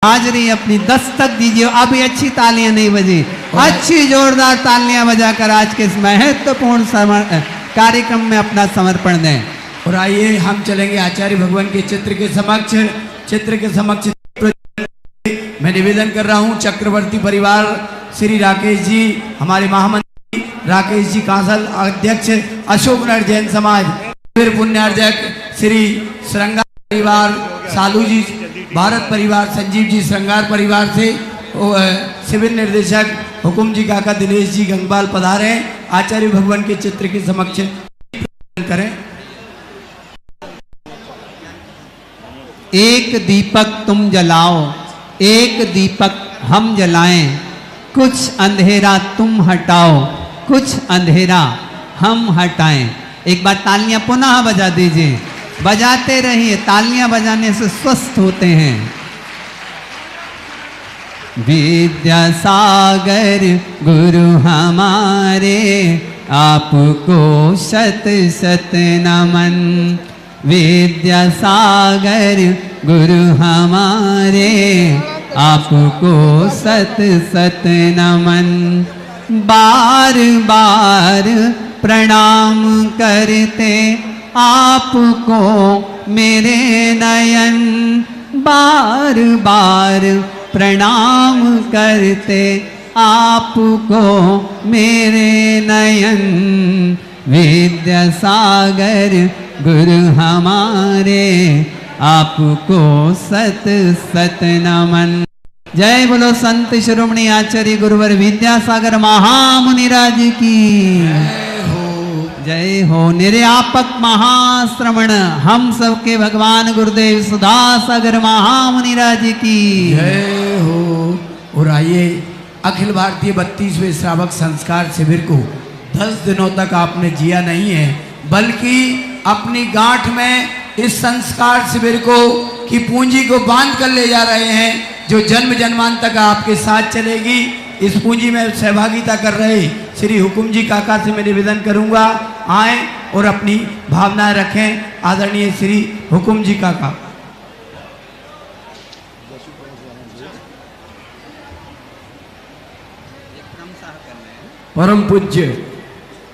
हाजरी अपनी दस्तक दीजिए। अभी अच्छी तालियां नहीं बजी, अच्छी जोरदार तालियां बजाकर आज के इस महत्वपूर्ण कार्यक्रम में अपना समर्पण दें। और आइए हम चलेंगे आचार्य भगवान के चित्र के समक्ष मैं निवेदन कर रहा हूं चक्रवर्ती परिवार श्री राकेश जी, हमारे महामंत्री राकेश जी कांसल, अध्यक्ष अशोकनगर जैन समाज, फिर पुण्यार्जक श्री श्रृंगार परिवार सालू जी, भारत परिवार संजीव जी श्रृंगार परिवार से, शिविर निर्देशक हुकुम जी काका दिनेश जी गंगपाल पधारे आचार्य भगवान के चित्र के समक्ष करें। एक दीपक तुम जलाओ, एक दीपक हम जलाएं, कुछ अंधेरा तुम हटाओ, कुछ अंधेरा हम हटाएं। एक बार तालियां पुनः बजा दीजिए, बजाते रहिए, तालियां बजाने से स्वस्थ होते हैं। विद्यासागर गुरु हमारे, आपको शत शत नमन। विद्यासागर गुरु हमारे, आपको शत शत नमन। बार बार प्रणाम करते आपको मेरे नयन, बार बार प्रणाम करते आपको मेरे नयन। विद्यासागर गुरु हमारे, आपको सत सत नमन। जय बोलो संत शिरोमणि आचार्य गुरुवर विद्यासागर महामुनिराज की जय हो। निर्यापक महाश्रवण हम सबके भगवान गुरुदेव सुधासागर महामुनिराज की जय हो। और आइए अखिल भारतीय 32वें श्रावक संस्कार शिविर को 10 दिनों तक आपने जिया नहीं है, बल्कि अपनी गांठ में इस संस्कार शिविर को की पूंजी को बांध कर ले जा रहे हैं, जो जन्म जन्मांत तक आपके साथ चलेगी। इस पूंजी में सहभागिता कर रहे श्री हुकुम जी काका से मैं निवेदन करूंगा, आए और अपनी भावनाएं रखें। आदरणीय श्री हुकुम जी काका। परम पूज्य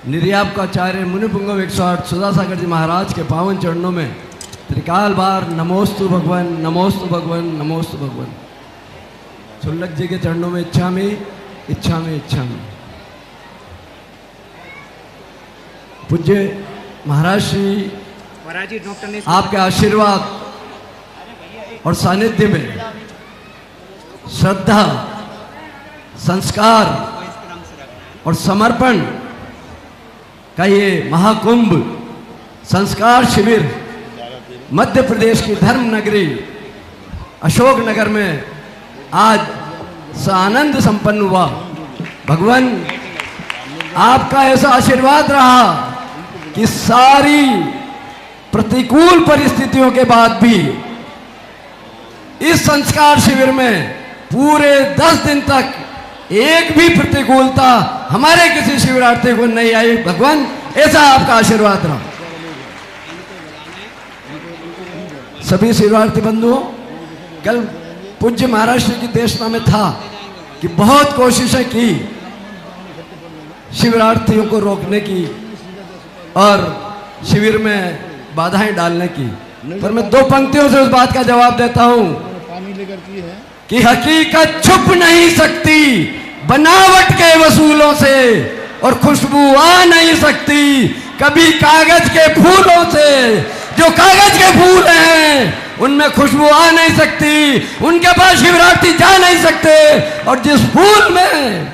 निर्यापकाचार्य मुनिपुंगव 108 सुधासागर जी महाराज के पावन चरणों में त्रिकाल बार नमोस्तु भगवान, नमोस्तु भगवान, नमोस्तु भगवान। सुल्लक जी के चरणों में इच्छा में इच्छा में इच्छा में। पूज्य महाराज श्री आपके आशीर्वाद और सानिध्य में श्रद्धा, संस्कार और समर्पण का ये महाकुंभ संस्कार शिविर मध्य प्रदेश की धर्म नगरी अशोकनगर में आज आनंद संपन्न हुआ। भगवान आपका ऐसा आशीर्वाद रहा कि सारी प्रतिकूल परिस्थितियों के बाद भी इस संस्कार शिविर में पूरे 10 दिन तक एक भी प्रतिकूलता हमारे किसी शिविरार्थी को नहीं आई। भगवान ऐसा आपका आशीर्वाद रहा। सभी शिविरार्थी बंधुओं, कल पूज्य महाराष्ट्र की देशना में था कि बहुत कोशिशें की शिविरार्थियों को रोकने की और शिविर में बाधाएं डालने की, पर मैं 2 पंक्तियों से उस बात का जवाब देता हूं कि हकीकत छुप नहीं सकती बनावट के वसूलों से, और खुशबू आ नहीं सकती कभी कागज के फूलों से। जो कागज के फूल हैं उनमें खुशबू आ नहीं सकती, उनके पास शिवरात्रि जा नहीं सकते, और जिस फूल में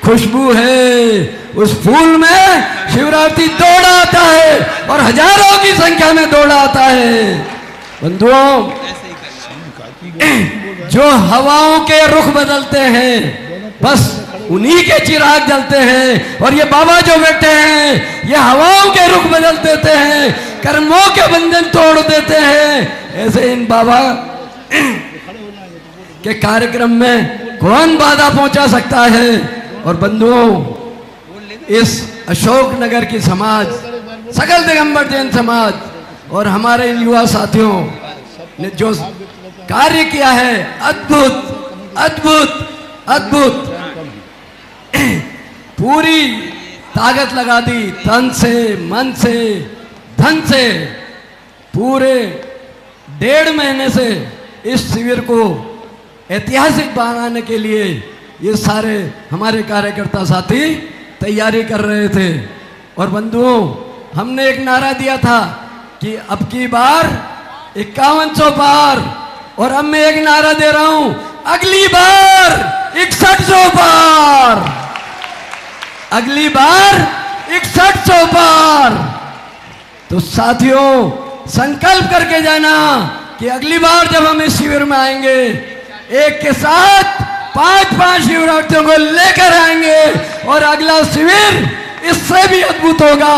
खुशबू है उस फूल में शिवरात्रि दौड़ आता है, और हजारों की संख्या में दौड़ आता है। बंधुओं, जो हवाओं के रुख बदलते हैं बस उन्हीं के चिराग जलते हैं, और ये बाबा जो बैठे हैं ये हवाओं के रुख बदल देते हैं, कर्मों के बंधन तोड़ देते हैं। ऐसे इन बाबा के कार्यक्रम में कौन बाधा पहुंचा सकता है। और बंधुओं, इस अशोकनगर की समाज, सकल दिगंबर जैन समाज और हमारे युवा साथियों ने जो कार्य किया है, अद्भुत अद्भुत अद्भुत। पूरी ताकत लगा दी, तन से, मन से, धन से। पूरे 1.5 महीने से इस शिविर को ऐतिहासिक बनाने के लिए ये सारे हमारे कार्यकर्ता साथी तैयारी कर रहे थे। और बंधुओं, हमने एक नारा दिया था कि अब की बार 5100 पार, और अब मैं एक नारा दे रहा हूं, अगली बार 6100 पार, अगली बार 6100 पार। तो साथियों, संकल्प करके जाना कि अगली बार जब हम इस शिविर में आएंगे, एक के साथ 5-5 शिविरार्थियों को लेकर आएंगे, और अगला शिविर इससे भी अद्भुत होगा,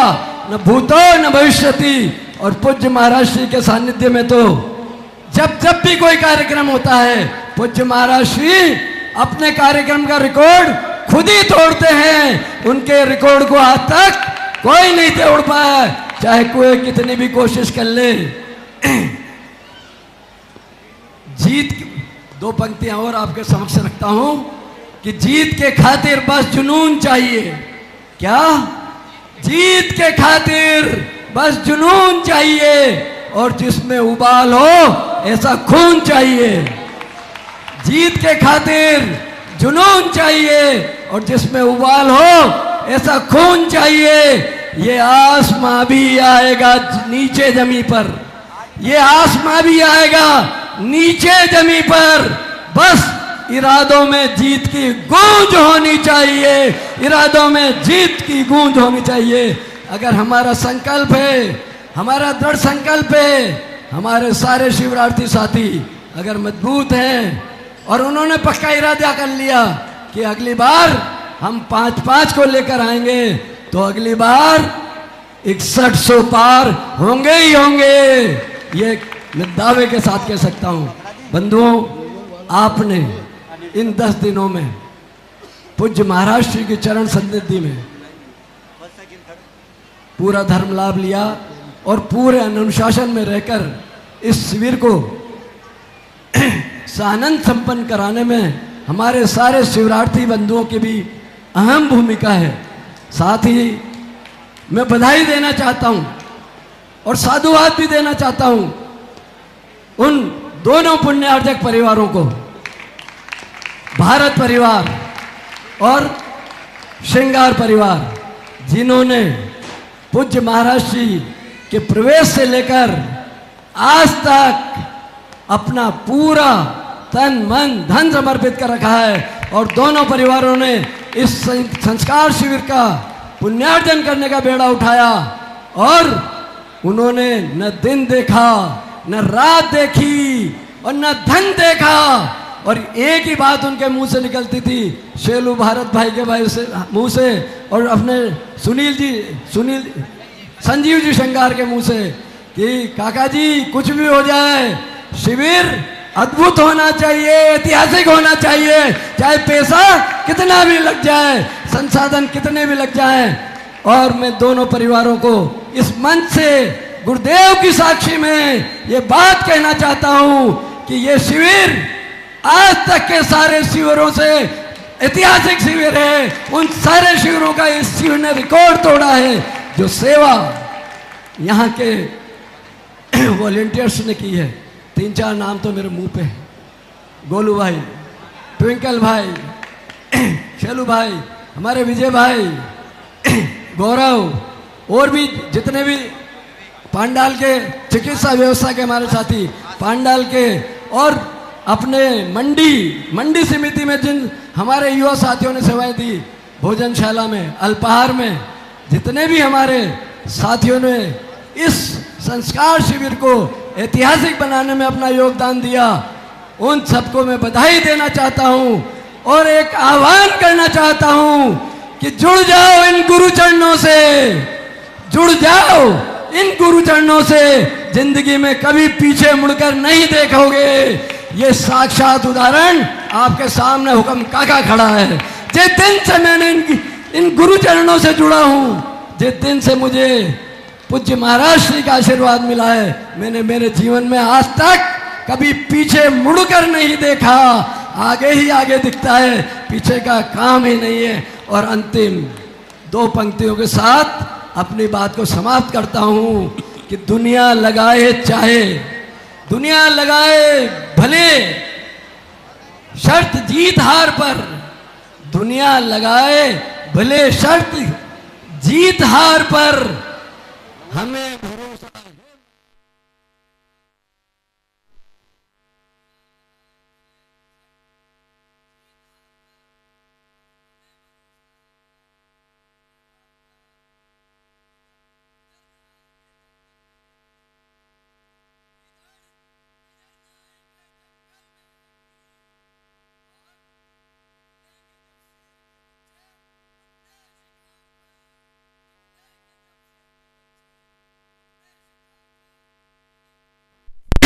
न भूतो न भविष्यति। और पूज्य महाराज श्री के सानिध्य में तो जब जब भी कोई कार्यक्रम होता है, पूज्य महाराज श्री अपने कार्यक्रम का रिकॉर्ड खुद ही तोड़ते हैं। उनके रिकॉर्ड को आज तक कोई नहीं तोड़ पाया, चाहे कोई कितनी भी कोशिश कर ले। जीत, 2 पंक्तियां और आपके समक्ष रखता हूं कि जीत के खातिर बस जुनून चाहिए। क्या? जीत के खातिर बस जुनून चाहिए, और जिसमें उबाल हो ऐसा खून चाहिए। जीत के खातिर जुनून चाहिए, और जिसमें उबाल हो ऐसा खून चाहिए। ये आसमां भी आएगा नीचे जमी पर, ये आसमां भी आएगा नीचे जमी पर। बस इरादों में जीत की गूंज होनी चाहिए, इरादों में जीत की गूंज होनी चाहिए। अगर हमारा संकल्प है, हमारा दृढ़ संकल्प है, हमारे सारे शिवरार्थी साथी अगर मजबूत हैं और उन्होंने पक्का इरादा कर लिया कि अगली बार हम 5-5 को लेकर आएंगे, तो अगली बार 6100 पार होंगे ही होंगे। ये मैं दावे के साथ कह सकता हूं। बंधुओं, आपने इन 10 दिनों में पूज्य महाराज श्री के चरण सन्निधि में पूरा धर्म लाभ लिया, और पूरे अनुशासन में रहकर इस शिविर को सानंद संपन्न कराने में हमारे सारे शिवरार्थी बंधुओं की भी अहम भूमिका है। साथ ही मैं बधाई देना चाहता हूं और साधुवाद भी देना चाहता हूं उन दोनों पुण्यार्जक परिवारों को, भारत परिवार और श्रृंगार परिवार, जिन्होंने पूज्य महाराज श्री के प्रवेश से लेकर आज तक अपना पूरा तन मन धन समर्पित कर रखा है। और दोनों परिवारों ने इस संस्कार शिविर का पुण्यार्जन करने का बेड़ा उठाया, और उन्होंने न दिन देखा, न रात देखी, और न धन देखा। और एक ही बात उनके मुंह से निकलती थी, शेलू भारत भाई के भाई से मुंह से, और अपने सुनील संजीव जी श्रृंगार के मुंह से, कि काका जी कुछ भी हो जाए, शिविर अद्भुत होना चाहिए, ऐतिहासिक होना चाहिए, चाहे पैसा कितना भी लग जाए, संसाधन कितने भी लग जाए। और मैं दोनों परिवारों को इस मंच से गुरुदेव की साक्षी में ये बात कहना चाहता हूं कि ये शिविर आज तक के सारे शिविरों से ऐतिहासिक शिविर है। उन सारे शिविरों का इस शिविर ने रिकॉर्ड तोड़ा है। जो सेवा यहाँ के वॉलेंटियर्स ने की है, 3-4 नाम तो मेरे मुंह पे है, गोलू भाई, ट्विंकल भाई, शेलू भाई, हमारे विजय भाई, गौरव, और भी जितने भी पांडाल के चिकित्सा व्यवस्था के हमारे साथी, पांडाल के, और अपने मंडी समिति में जिन हमारे युवा साथियों ने सेवाएं दी, भोजनशाला में, अल्पाहार में, जितने भी हमारे साथियों ने इस संस्कार शिविर को ऐतिहासिक बनाने में अपना योगदान दिया, उन सबको मैं बधाई देना चाहता हूं और एक आह्वान करना चाहता हूं कि जुड़ जाओ इन गुरु चरणों से, जुड़ जाओ इन गुरु चरणों से। जिंदगी में कभी पीछे मुड़कर नहीं देखोगे। ये साक्षात उदाहरण आपके सामने हुक्म काका खड़ा है। जिस दिन से मैंने इन गुरु चरणों से जुड़ा हूं, जिस दिन से मुझे पूज्य महाराज श्री का आशीर्वाद मिला है, मैंने मेरे जीवन में आज तक कभी पीछे मुड़कर नहीं देखा, आगे ही आगे दिखता है, पीछे का काम ही नहीं है। और अंतिम 2 पंक्तियों के साथ अपनी बात को समाप्त करता हूं कि दुनिया लगाए चाहे, दुनिया लगाए भले, शर्त जीत हार पर, दुनिया लगाए भले शर्त जीत हार पर, हमें भरोसा है।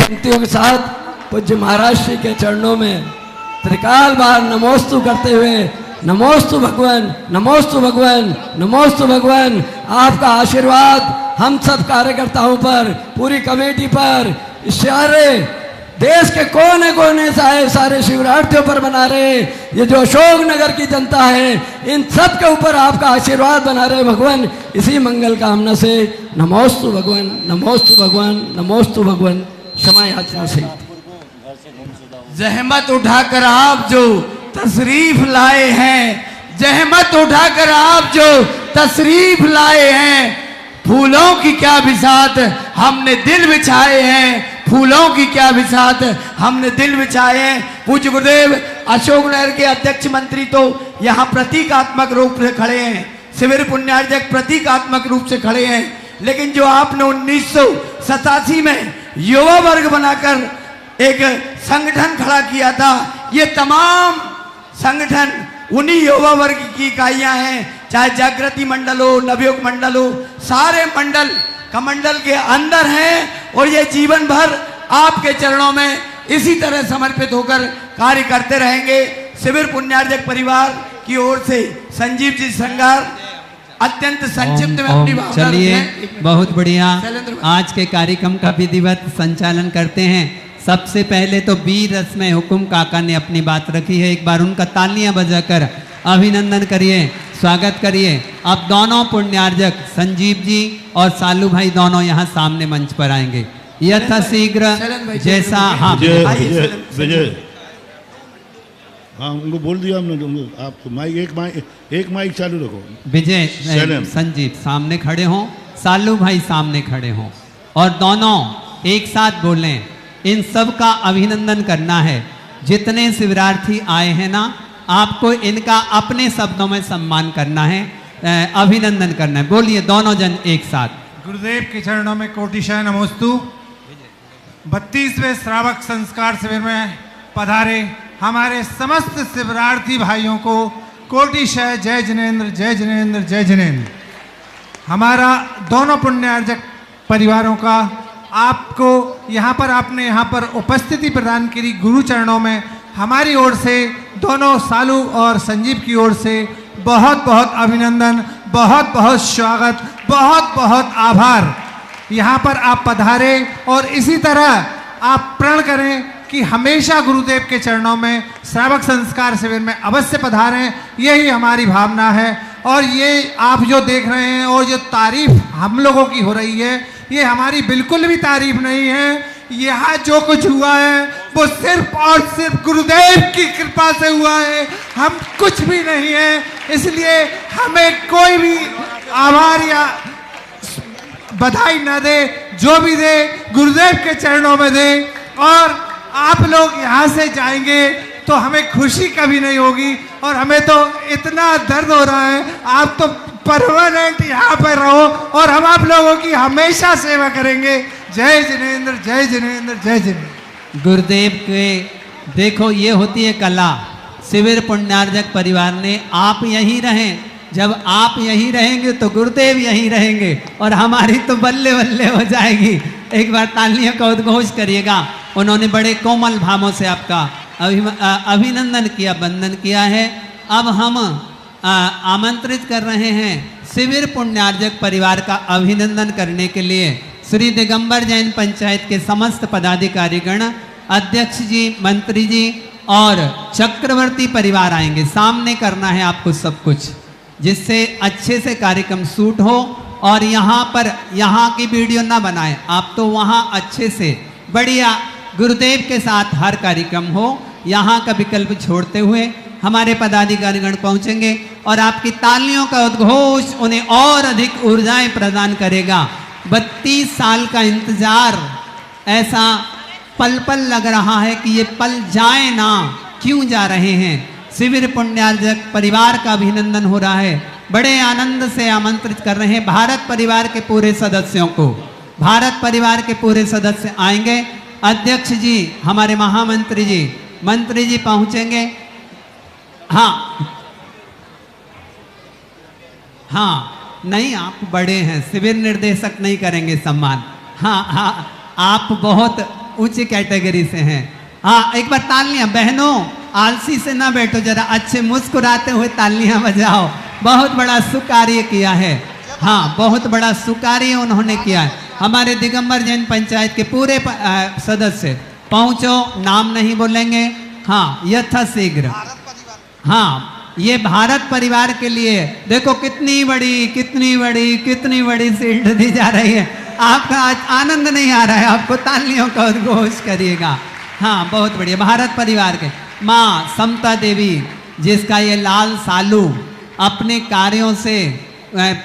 पंक्तियों के साथ पूज्य महाराज श्री के चरणों में त्रिकाल बार नमोस्तु करते हुए, नमोस्तु भगवान, नमोस्तु भगवान, नमोस्तु भगवान। आपका आशीर्वाद हम सब कार्यकर्ताओं पर, पूरी कमेटी पर, इस सारे देश के कोने कोने से आए सारे शिवरार्थियों पर बना रहे, ये जो अशोकनगर की जनता है, इन सब के ऊपर आपका आशीर्वाद बना रहे भगवान। इसी मंगल कामना से नमोस्तु भगवान, नमोस्तु भगवान, नमोस्तु भगवान। क्षमा याचना से जहमत उठाकर आप जो तशरीफ लाए हैं, जहमत उठाकर आप जो तशरीफ लाए हैं, फूलों की क्या बिसात हमने दिल बिछाए हैं, फूलों की क्या बिसात हमने दिल बिछाए हैं। पूज्य गुरुदेव अशोकनगर के अध्यक्ष मंत्री तो यहाँ प्रतीकात्मक रूप से खड़े हैं, शिविर पुण्यार्जक प्रतीकात्मक रूप से खड़े हैं, लेकिन जो आपने 1987 में युवा वर्ग बनाकर एक संगठन खड़ा किया था, ये तमाम संगठन उन्हीं युवा वर्ग की इकाइयां हैं, चाहे जागृति मंडल हो, नवयुग मंडल हो, सारे मंडल कमंडल के अंदर हैं और ये जीवन भर आपके चरणों में इसी तरह समर्पित होकर कार्य करते रहेंगे। शिविर पुण्यार्जक परिवार की ओर से संजीव जी श्रृंगार अत्यंत संक्षिप्त में अपनी बात। चलिए, बहुत बढ़िया। आज के कार्यक्रम का विधिवत संचालन करते हैं। सबसे पहले तो वीर रस्म हुकुम काका ने अपनी बात रखी है, एक बार उनका तालियां बजाकर अभिनंदन करिए, स्वागत करिए। अब दोनों पुण्यार्जक संजीव जी और सालू भाई दोनों यहाँ सामने मंच पर आएंगे यथाशीघ्र, जैसा। हाँ विजय, हाँ उनको बोल दिया हमने, आप माइक एक माइक चालू रखो। विजय, संजीव सामने खड़े हों, सालू भाई सामने खड़े हों और दोनों एक साथ बोलें। इन सब का अभिनंदन करना है। जितने शिविरार्थी आए हैं ना, आपको इनका अपने शब्दों में सम्मान करना है, अभिनंदन करना है। बोलिए दोनों जन एक साथ। गुरुदेव के चरणों में कोटिशय नमोस्तु। 32वें श्रावक संस्कार शिविर में पधारे हमारे समस्त शिविरार्थी भाइयों को कोटिशय जय जिनेन्द्र, जय जिनेन्द्र, जय जिनेन्द्र। हमारा दोनों पुण्यार्जक परिवारों का आपको आपने यहाँ पर उपस्थिति प्रदान करी। गुरु चरणों में हमारी ओर से, दोनों सालू और संजीव की ओर से बहुत बहुत अभिनंदन, बहुत बहुत स्वागत, बहुत बहुत आभार। यहाँ पर आप पधारे और इसी तरह आप प्रण करें कि हमेशा गुरुदेव के चरणों में श्रावक संस्कार शिविर में अवश्य पधारें, यही हमारी भावना है। और ये आप जो देख रहे हैं और जो तारीफ हम लोगों की हो रही है, ये हमारी बिल्कुल भी तारीफ नहीं है। यहाँ जो कुछ हुआ है वो सिर्फ और सिर्फ गुरुदेव की कृपा से हुआ है, हम कुछ भी नहीं है। इसलिए हमें कोई भी आभार या बधाई न दे, जो भी दे गुरुदेव के चरणों में दे। और आप लोग यहाँ से जाएंगे तो हमें खुशी कभी नहीं होगी, और हमें तो इतना दर्द हो रहा है। आप तो परमानेंट यहाँ पर रहो और हम आप लोगों की हमेशा सेवा करेंगे। जय जिनेन्द्र, जय जिनेन्द्र, जय जिनेन्द्र। गुरुदेव के देखो, ये होती है कला। शिविर पुण्यार्जक परिवार ने आप यहीं रहें, जब आप यहीं रहेंगे तो गुरुदेव यहीं रहेंगे और हमारी तो बल्ले बल्ले हो जाएगी। एक बार तालियों का उद्घोष करिएगा। उन्होंने बड़े कोमल भावों से आपका अभिनंदन किया, वंदन किया है। अब हम आमंत्रित कर रहे हैं शिविर पुण्यार्जक परिवार का अभिनंदन करने के लिए श्री दिगंबर जैन पंचायत के समस्त पदाधिकारीगण अध्यक्ष जी, मंत्री जी और चक्रवर्ती परिवार आएंगे। सामने करना है आपको सब कुछ, जिससे अच्छे से कार्यक्रम शूट हो। और यहाँ पर यहाँ की वीडियो ना बनाएं आप, तो वहाँ अच्छे से बढ़िया गुरुदेव के साथ हर कार्यक्रम हो। यहाँ का विकल्प छोड़ते हुए हमारे पदाधिकारीगण पहुँचेंगे और आपकी तालियों का उद्घोष उन्हें और अधिक ऊर्जाएं प्रदान करेगा। 32 साल का इंतजार, ऐसा पल पल लग रहा है कि ये पल जाए ना, क्यों जा रहे हैं। शिविर पुण्यार्जक परिवार का अभिनंदन हो रहा है, बड़े आनंद से आमंत्रित कर रहे हैं भारत परिवार के पूरे सदस्यों को। भारत परिवार के पूरे सदस्य आएंगे। अध्यक्ष जी, हमारे महामंत्री जी, मंत्री जी पहुंचेंगे। हाँ हाँ, नहीं आप बड़े हैं, शिविर निर्देशक नहीं करेंगे सम्मान। हाँ हाँ, आप बहुत ऊंची कैटेगरी से हैं। हाँ, एक बार तालियां बहनों, आलसी से ना बैठो, जरा अच्छे मुस्कुराते हुए तालियां बजाओ। बहुत बड़ा सुकार्य किया है। हाँ, बहुत बड़ा सुकार्य उन्होंने किया है। हमारे दिगंबर जैन पंचायत के पूरे सदस्य पहुंचो, नाम नहीं बोलेंगे। हाँ, यथाशीघ्र। हाँ, ये भारत परिवार के लिए देखो कितनी बड़ी सीट दी जा रही है। आपका आनंद नहीं आ रहा है, आपको तालियों का उद्घोष करिएगा। हाँ, बहुत बढ़िया। भारत परिवार के माँ समता देवी, जिसका ये लाल सालू अपने कार्यों से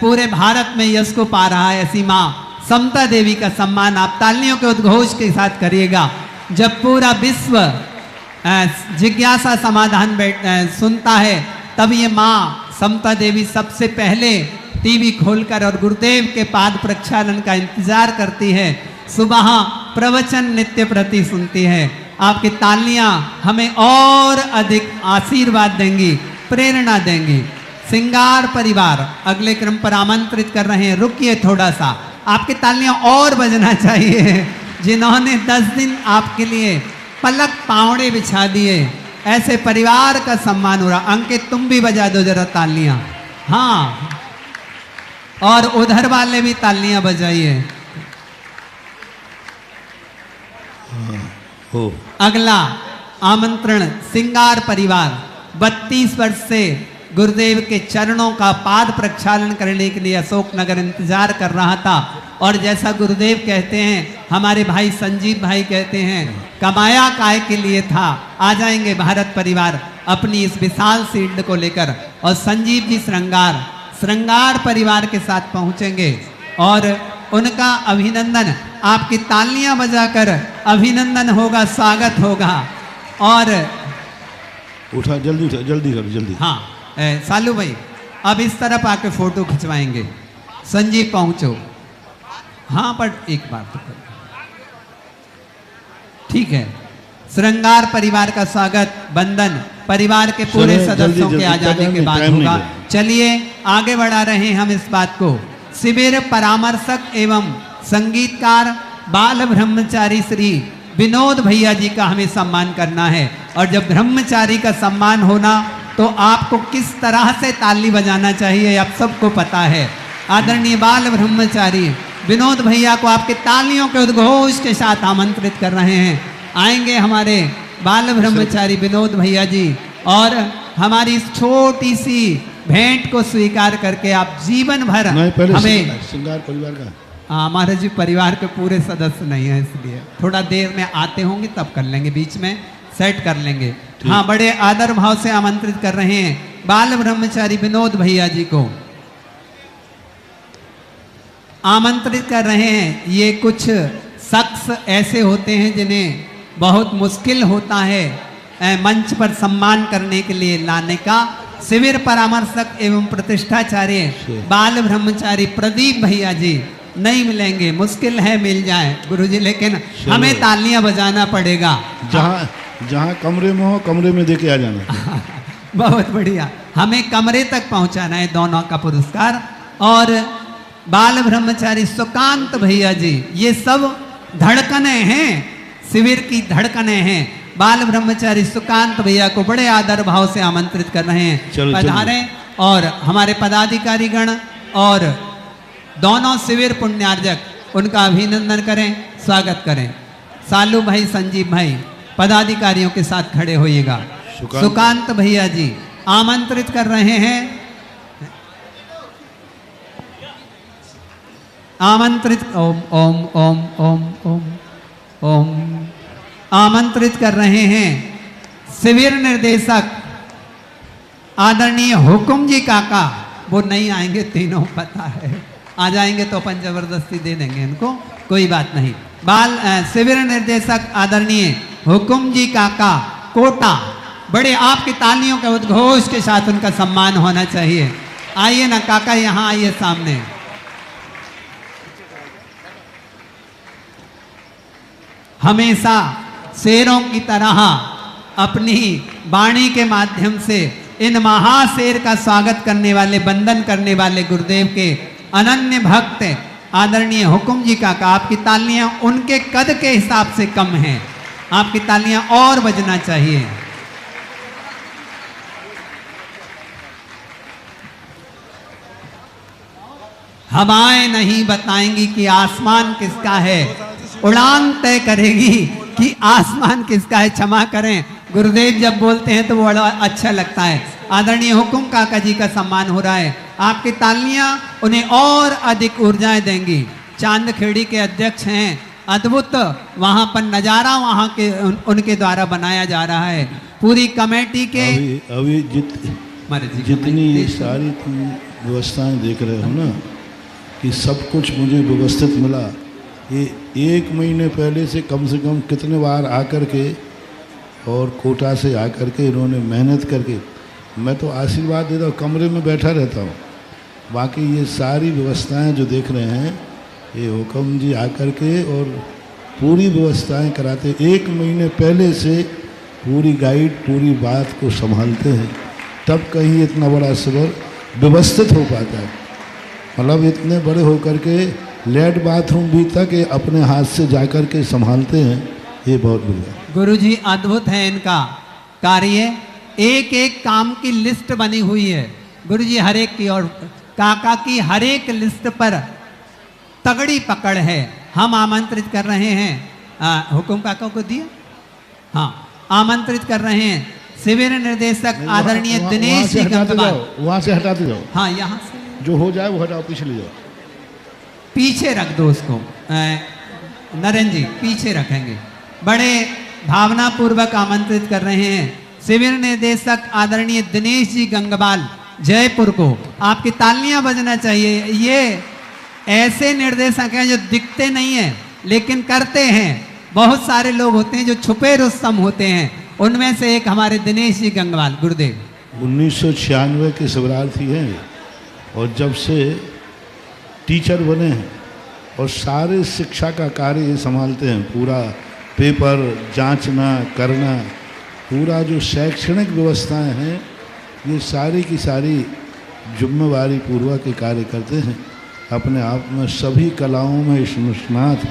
पूरे भारत में यश को पा रहा है, ऐसी माँ समता देवी का सम्मान आप तालियों के उद्घोष के साथ करिएगा। जब पूरा विश्व जिज्ञासा समाधान सुनता है, तब ये माँ समता देवी सबसे पहले टीवी खोलकर और गुरुदेव के पाद प्रक्षालन का इंतजार करती है। सुबह प्रवचन नित्य प्रति सुनती है। आपकी तालियां हमें और अधिक आशीर्वाद देंगी, प्रेरणा देंगी। सिंगार परिवार अगले क्रम पर आमंत्रित कर रहे हैं। रुकिए थोड़ा सा, आपकी तालियां और बजना चाहिए। जिन्होंने 10 दिन आपके लिए पलक पावड़े बिछा दिए, ऐसे परिवार का सम्मान हो रहा। अंकित, तुम भी बजा दो जरा तालियां। हाँ, और उधर वाले भी तालियां बजाइए। अगला आमंत्रण सिंगार परिवार 32 वर्ष से गुरुदेव के चरणों का पाद प्रक्षालन करने के लिए अशोकनगर इंतजार कर रहा था। और जैसा गुरुदेव कहते हैं, हमारे भाई संजीव भाई कहते हैं, कमाया काय के लिए था। आ जाएंगे भारत परिवार अपनी इस विशाल सीट को लेकर, और संजीव जी श्रृंगार परिवार के साथ पहुंचेंगे और उनका अभिनंदन, आपकी तालियां बजाकर अभिनंदन होगा, स्वागत होगा। और उठा, जल्दी उठा, जल्दी कर, जल्दी। हाँ, सालू भाई अब इस तरफ आके फोटो खिंचवाएंगे। संजीव पहुंचो। हाँ, पर एक बार तो ठीक है। श्रृंगार परिवार का स्वागत बंधन परिवार के पूरे सदस्यों के आ जाने के बाद होगा। चलिए आगे बढ़ा रहे हैं हम इस बात को। शिविर परामर्शक एवं संगीतकार बाल ब्रह्मचारी श्री विनोद भैया जी का हमें सम्मान करना है। और जब ब्रह्मचारी का सम्मान होना, तो आपको किस तरह से ताली बजाना चाहिए आप सबको पता है। आदरणीय बाल ब्रह्मचारी विनोद भैया को आपके तालियों के उद्घोष के साथ आमंत्रित कर रहे हैं। आएंगे हमारे बाल ब्रह्मचारी विनोद भैया जी, और हमारी इस छोटी सी भेंट को स्वीकार करके आप जीवन भर हमें श्रृंगार परिवार का, हमारे जी परिवार के पूरे सदस्य नहीं है, इसलिए थोड़ा देर में आते होंगे तब कर लेंगे, बीच में सेट कर लेंगे। हाँ, बड़े आदर भाव से आमंत्रित कर रहे हैं बाल ब्रह्मचारी विनोद भैया जी को आमंत्रित कर रहे हैं। ये कुछ शख्स ऐसे होते हैं जिन्हें बहुत मुश्किल होता है मंच पर सम्मान करने के लिए लाने का। शिविर परामर्शक एवं प्रतिष्ठाचार्य बाल ब्रह्मचारी प्रदीप भैया जी नहीं मिलेंगे, मुश्किल है मिल जाए गुरुजी, लेकिन हमें तालियां बजाना पड़ेगा। जहाँ कमरे में हो, कमरे में देके आ जाना। बहुत बढ़िया, हमें कमरे तक पहुंचाना है दोनों का पुरस्कार। और बाल ब्रह्मचारी सुकांत भैया जी, ये सब धड़कने हैं, शिविर की धड़कने हैं। बाल ब्रह्मचारी सुकांत भैया को बड़े आदर भाव से आमंत्रित कर रहे हैं, पधारें। और हमारे पदाधिकारीगण और दोनों शिविर पुण्यार्जक उनका अभिनंदन करें, स्वागत करें। सालू भाई, संजीव भाई, पदाधिकारियों के साथ खड़े होइएगा। सुकांत भैया जी आमंत्रित कर रहे हैं, आमंत्रित ओम ओम ओम ओम ओम ओम आमंत्रित कर रहे हैं शिविर निर्देशक आदरणीय हुकुम जी काका। वो नहीं आएंगे, तीनों पता है, आ जाएंगे तो अपन जबरदस्ती दे देंगे इनको, कोई बात नहीं। शिविर निर्देशक आदरणीय हुकुम जी काका कोटा, बड़े आपकी तालियों के उद्घोष के साथ उनका सम्मान होना चाहिए। आइए ना काका, यहाँ आइए सामने। हमेशा शेरों की तरह अपनी वाणी के माध्यम से इन महाशेर का स्वागत करने वाले, वंदन करने वाले गुरुदेव के अनन्य भक्त आदरणीय हुकुम जी काका, आपकी तालियां उनके कद के हिसाब से कम हैं, आपकी तालियां और बजना चाहिए। हवाएं नहीं बताएंगी कि आसमान किसका है, उड़ान तय करेगी कि आसमान किसका है। क्षमा करें, गुरुदेव जब बोलते हैं तो वो बड़ा अच्छा लगता है। आदरणीय हुकुम काका जी का सम्मान हो रहा है, आपकी तालियां उन्हें और अधिक ऊर्जाएं देंगी। चांदखेड़ी के अध्यक्ष हैं, अद्भुत वहां पर नजारा वहां के उनके द्वारा बनाया जा रहा है। पूरी कमेटी के अभी जितनी ये सारी व्यवस्थाएं देख रहे हो ना, कि सब कुछ मुझे व्यवस्थित मिला। ये 1 महीने पहले से कम कितने बार आकर के और कोटा से आकर के इन्होंने मेहनत करके, मैं तो आशीर्वाद देता हूँ, कमरे में बैठा रहता हूँ। बाकी ये सारी व्यवस्थाएं जो देख रहे हैं, ये हुकुम जी आकर के और पूरी व्यवस्थाएं कराते, 1 महीने पहले से पूरी गाइड, पूरी बात को संभालते हैं, तब कहीं इतना बड़ा शिविर व्यवस्थित हो पाता है। मतलब इतने बड़े होकर के लेट बाथरूम भी तक अपने हाथ से जाकर के संभालते हैं, ये बहुत बढ़िया। गुरुजी अद्भुत है इनका कार्य, एक एक काम की लिस्ट बनी हुई है गुरुजी हर एक की, और काका की हर एक लिस्ट पर तगड़ी पकड़ है। हम आमंत्रित कर रहे हैं, हुकुम काका को दिया, हाँ आमंत्रित कर रहे हैं शिविर निर्देशक आदरणीय दिनेश जी गंगवाल। वहाँ से हटाते जाओ, हाँ यहाँ से जो हो जाए वो हटाओ, पीछे ले जाओ, पीछे रख दो उसको। नरेंद्र जी पीछे रखेंगे। बड़े भावनापूर्वक आमंत्रित कर रहे हैं शिविर निर्देशक आदरणीय दिनेश जी गंगवाल जयपुर को। आपकी तालियां बजना चाहिए। ये ऐसे निर्देशक हैं जो दिखते नहीं हैं लेकिन करते हैं। बहुत सारे लोग होते हैं जो छुपे रुस्तम होते हैं, उनमें से एक हमारे दिनेश जी गंगवाल गुरुदेव 1996 के शिवरार्थी हैं और जब से टीचर बने हैं और सारे शिक्षा का कार्य ये संभालते हैं। पूरा पेपर जांचना करना, पूरा जो शैक्षणिक व्यवस्थाएं हैं, ये सारी की सारी जिम्मेवारी पूर्वक के कार्य करते हैं। अपने आप में सभी कलाओं में निष्णात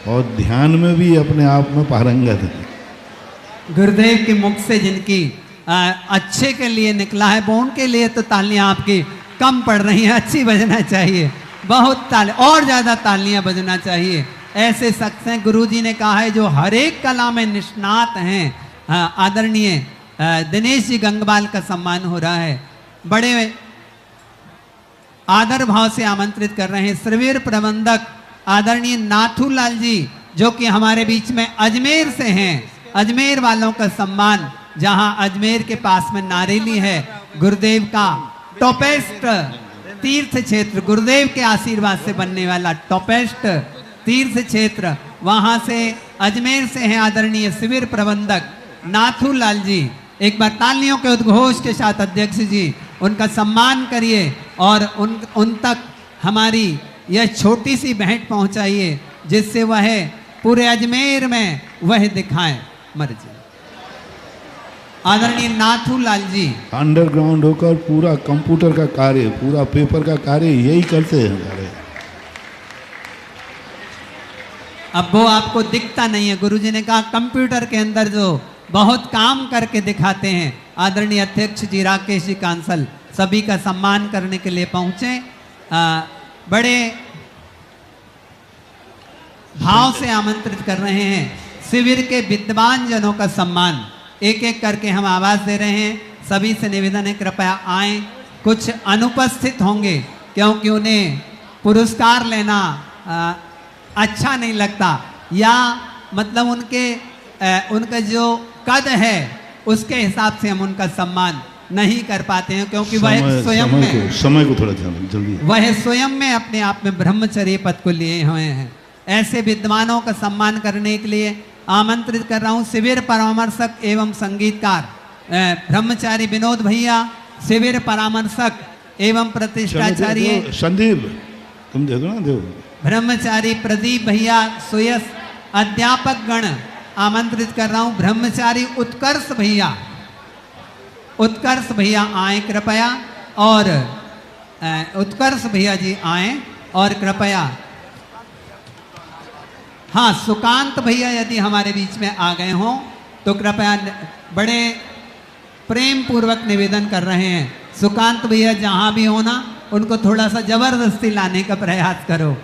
और ध्यान में भी अपने आप में पारंगत है। गुरुदेव के मुख से जिनकी अच्छे के लिए निकला है, वो उनके लिए तो तालियां आपकी कम पड़ रही हैं, अच्छी बजना चाहिए। बहुत ताली और ज़्यादा तालियां बजना चाहिए। ऐसे शख्स हैं, गुरुजी ने कहा है, जो हर एक कला में निष्णात हैं। आदरणीय दिनेश जी गंगवाल का सम्मान हो रहा है। बड़े आदर भाव से आमंत्रित कर रहे हैं शिविर प्रबंधक आदरणीय नाथूलाल जी, जो कि हमारे बीच में अजमेर से हैं। अजमेर वालों का सम्मान, जहां अजमेर के पास में नारेली है, गुरुदेव का टॉपेस्ट तीर्थ क्षेत्र, गुरुदेव के आशीर्वाद से बनने वाला टॉपेस्ट तीर्थ क्षेत्र, वहां से अजमेर से हैं आदरणीय शिविर प्रबंधक नाथूलाल जी। एक बार तालियों के उद्घोष के साथ अध्यक्ष जी उनका सम्मान करिए और उन तक हमारी यह छोटी सी भेंट पहुंचाइए, जिससे वह पूरे अजमेर में वह दिखाएं। मर्जी आदरणीय नाथूलाल जी अंडरग्राउंड होकर पूरा कंप्यूटर का कार्य, पूरा पेपर का कार्य यही करते हैं हमारे। अब वो आपको दिखता नहीं है। गुरुजी ने कहा कंप्यूटर के अंदर जो बहुत काम करके दिखाते हैं। आदरणीय अध्यक्ष जी राकेश जी कांसल सभी का सम्मान करने के लिए पहुंचे। बड़े भाव से आमंत्रित कर रहे हैं शिविर के विद्वान जनों का सम्मान। एक एक करके हम आवाज दे रहे हैं। सभी से निवेदन है कृपया आए। कुछ अनुपस्थित होंगे क्योंकि उन्हें पुरस्कार लेना अच्छा नहीं लगता, या मतलब उनका जो कद है उसके हिसाब से हम उनका सम्मान नहीं कर पाते हैं, क्योंकि वह समय को थोड़ा ध्यान जल्दी, वह स्वयं में अपने आप में ब्रह्मचर्य पद को लिए हुए हैं। ऐसे विद्वानों का सम्मान करने के लिए आमंत्रित कर रहा हूं शिविर परामर्शक एवं संगीतकार ब्रह्मचारी विनोद भैया, शिविर परामर्शक एवं प्रतिष्ठाचार्य संदीप, तुम दे दो ना, दो ब्रह्मचारी प्रदीप भैया, सुयस अध्यापक गण आमंत्रित कर रहा हूं। ब्रह्मचारी उत्कर्ष भैया आए कृपया, और उत्कर्ष भैया जी आए और कृपया, हाँ सुकांत भैया यदि हमारे बीच में आ गए हों तो कृपया, बड़े प्रेम पूर्वक निवेदन कर रहे हैं। सुकांत भैया जहां भी हो ना, उनको थोड़ा सा जबरदस्ती लाने का प्रयास करो।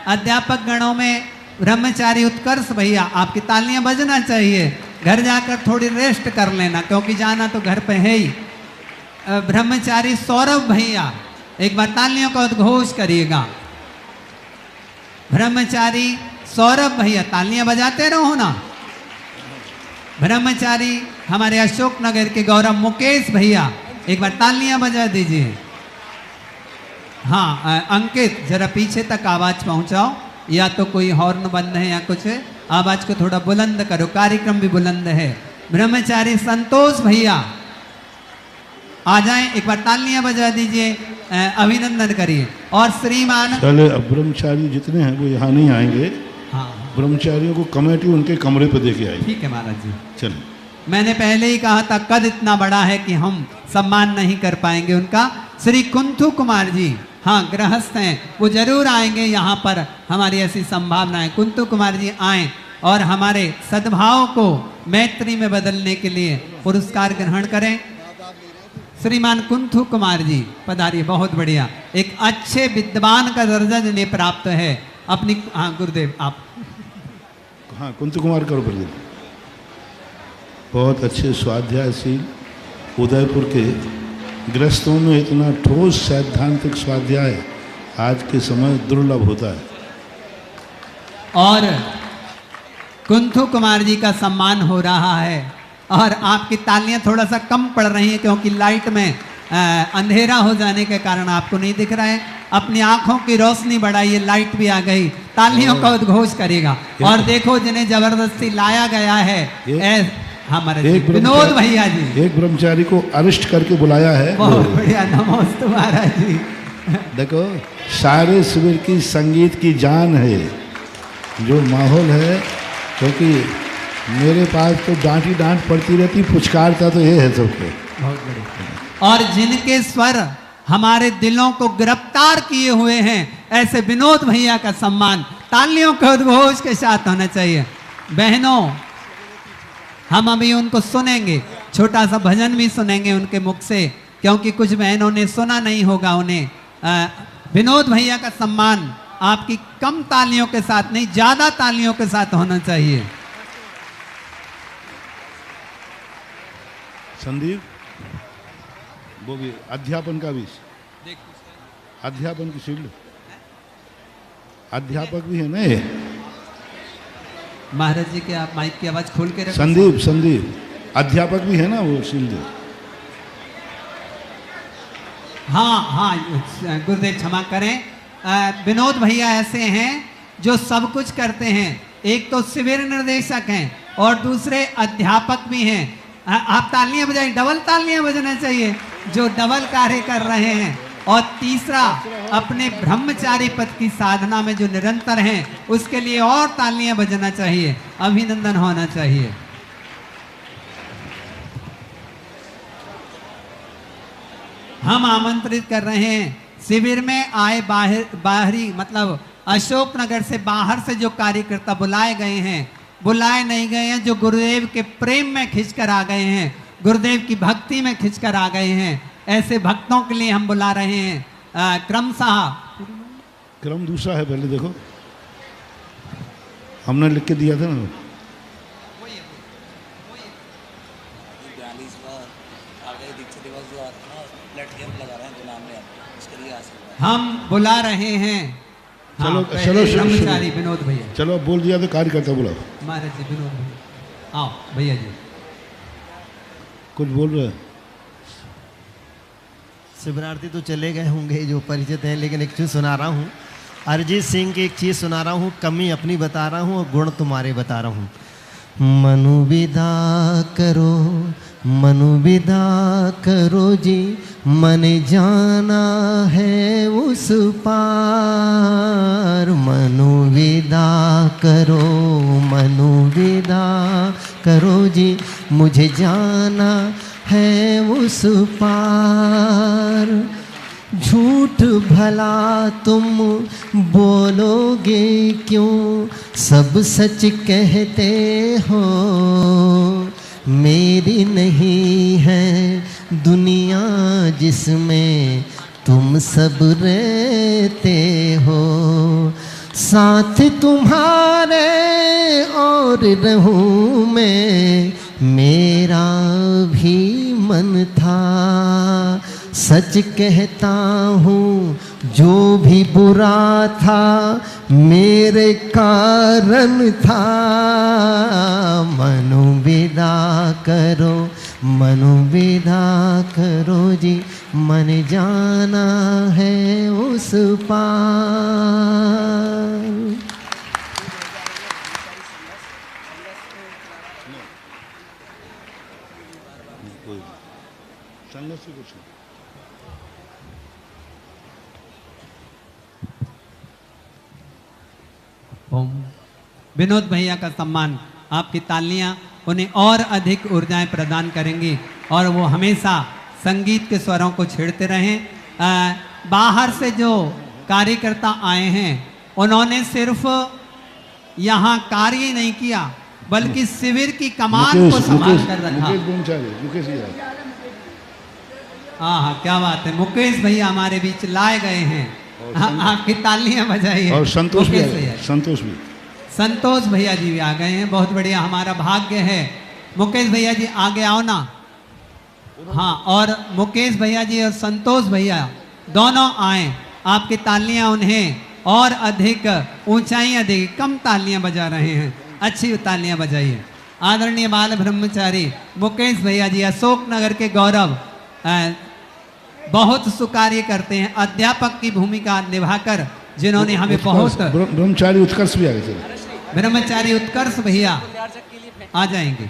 अध्यापक गणों में ब्रह्मचारी उत्कर्ष भैया, आपकी तालियां बजना चाहिए। घर जाकर थोड़ी रेस्ट कर लेना, क्योंकि जाना तो घर पे है ही। ब्रह्मचारी सौरभ भैया, एक बार तालियों का उद्घोष करिएगा। ब्रह्मचारी सौरभ भैया, तालियां बजाते रहो ना। ब्रह्मचारी हमारे अशोक नगर के गौरव मुकेश भैया, एक बार तालियां बजा दीजिए। हाँ अंकित, जरा पीछे तक आवाज पहुंचाओ, या तो कोई हॉर्न बंद है या कुछ है, आवाज को थोड़ा बुलंद करो, कार्यक्रम भी बुलंद है। ब्रह्मचारी संतोष भैया आ जाएं, एक बार तालियां बजा दीजिए, अभिनंदन करिए। और श्रीमान चले, अब ब्रह्मचारी जितने हैं वो यहाँ नहीं आएंगे। हाँ, ब्रह्मचारियों को कमेटी उनके कमरे पे दे के आएगी। ठीक है महाराज जी। चलिए, मैंने पहले ही कहा था कद इतना बड़ा है कि हम सम्मान नहीं कर पाएंगे उनका। श्री कुंथू कुमार जी, हाँ गृहस्थ हैं, वो जरूर आएंगे यहाँ पर, हमारी ऐसी संभावना है। कुंथू कुमार जी आए और हमारे सद्भाव को मैत्री में बदलने के लिए पुरस्कार ग्रहण करें। श्रीमान कुंथू कुमार जी पधारिए, बहुत बढ़िया, एक अच्छे विद्वान का दर्जा जिन्हें प्राप्त है अपनी। हाँ गुरुदेव आप। हाँ कुंथू कुमार करो प्रदीप, बहुत अच्छे स्वाध्यायशील, उदयपुर के गृहस्थों में इतना ठोस सैद्धांतिक स्वाध्याय आज के समय दुर्लभ होता है। और कुंथू कुमार जी का सम्मान हो रहा है, और आपकी तालियां थोड़ा सा कम पड़ रही हैं क्योंकि लाइट में अंधेरा हो जाने के कारण आपको नहीं दिख रहा है। अपनी आंखों की रोशनी बढ़ाइए, लाइट भी आ गई, तालियों का उद्घोष करेगा। और देखो जिन्हें जबरदस्ती लाया गया है, हमारे विनोद भैया जी, एक ब्रह्मचारी को अरेस्ट करके बुलाया है। बहुत बढ़िया, नमस्ते महाराज जी। देखो सारे शिविर की संगीत की जान है जो माहौल है, क्योंकि मेरे पास तो डांट ही डांट पड़ती रहती, पुचकारता तो ये है सबको। बहुत बढ़िया। और जिनके स्वर हमारे दिलों को गिरफ्तार किए हुए हैं, ऐसे विनोद भैया का सम्मान तालियों के उद्घोष के साथ होना चाहिए। बहनों, हम अभी उनको सुनेंगे, छोटा सा भजन भी सुनेंगे उनके मुख से, क्योंकि कुछ बहनों ने सुना नहीं होगा उन्हें। विनोद भैया का सम्मान आपकी कम तालियों के साथ नहीं, ज्यादा तालियों के साथ होना चाहिए। संदीप, वो भी अध्यापन का भी, अध्यापन की शील्ड, अध्यापक भी है ना ये। महाराज जी के आप माइक की आवाज खोल के रखें। संदीप अध्यापक भी है ना वो शील्ड। हाँ हाँ गुरुदेव क्षमा करें। विनोद भैया ऐसे हैं जो सब कुछ करते हैं, एक तो शिविर निर्देशक हैं और दूसरे अध्यापक भी हैं। आप तालियां बजाइए, डबल तालियां बजना चाहिए जो डबल कार्य कर रहे हैं। और तीसरा, अपने ब्रह्मचारी पद की साधना में जो निरंतर हैं, उसके लिए और तालियां बजना चाहिए, अभिनंदन होना चाहिए। हम आमंत्रित कर रहे हैं शिविर में आए बाहरी मतलब अशोक नगर से बाहर से जो कार्यकर्ता बुलाए गए हैं, बुलाए नहीं गए हैं, जो गुरुदेव के प्रेम में खिंचकर आ गए हैं, गुरुदेव की भक्ति में खिंचकर आ गए हैं, ऐसे भक्तों के लिए हम बुला रहे हैं। क्रम दूसरा है, पहले देखो हमने लिख के दिया था ना, आगे दीक्षा दिवस जो आता है ना प्लेटफॉर्म लगा रहे हैं तो नाम में उसके लिए आ सकते हैं। हम बुला रहे हैं। चलो, पहले चलो, शुरू, ब्रह्मचारी शुरू। विनोद भैया। चलो अब बोल दिया तो कार्यकर्ता बुलाओ। महाराज जी विनोद भैया आओ भैया जी। कुछ बोल रहे हैं? शिवरार्थी तो चले गए होंगे जो परिचित हैं, लेकिन एक चीज़ सुना रहा हूँ। अरिजीत सिंह की एक चीज़ सुना रहा हूँ, कमी अपनी बता रहा हूँ और गुण तुम्हारे बता रहा हूँ। मनु विदा करो, मनु विदा करो जी, मन जाना है उस पार। मनु विदा करो, मनु विदा करो जी, मुझे जाना है उस पार। झूठ भला तुम बोलोगे क्यों, सब सच कहते हो। मेरी नहीं है दुनिया जिसमें तुम सब रहते हो। साथ तुम्हारे और रहूं मैं, मेरा भी मन था। सच कहता हूँ जो भी बुरा था मेरे कारण था। मनु विदा करो, मनु विदा करो जी, मन जाना है उस पार। संगत से कुछ नहीं। ओम। विनोद भैया का सम्मान, आपकी तालियां उन्हें और अधिक ऊर्जाएं प्रदान करेंगी और वो हमेशा संगीत के स्वरों को छेड़ते रहें। बाहर से जो कार्यकर्ता आए हैं उन्होंने सिर्फ यहाँ कार्य ही नहीं किया बल्कि शिविर की कमान को संभाल कर रखा। मुकेश हाँ हाँ, क्या बात है। मुकेश भैया हमारे बीच लाए गए हैं। आपकी तालियां बजाइए। और संतोष भी, संतोष भी, संतोष भैया जी भी आ गए हैं। बहुत बढ़िया, हमारा भाग्य है। मुकेश भैया जी आगे आओ ना। हाँ, और मुकेश भैया जी और संतोष भैया दोनों आए। आपकी तालियां उन्हें और अधिक ऊंचाइयां देगी। कम तालियां बजा रहे हैं, अच्छी तालियां बजाइए। आदरणीय बाल ब्रह्मचारी मुकेश भैया जी अशोक नगर के गौरव, बहुत सुकार्य करते हैं, अध्यापक की भूमिका निभाकर जिन्होंने हमें बहुत। ब्रह्मचारी उत्कर्ष भी आ गए। ब्रह्मचारी उत्कर्ष भैया आ जाएंगे,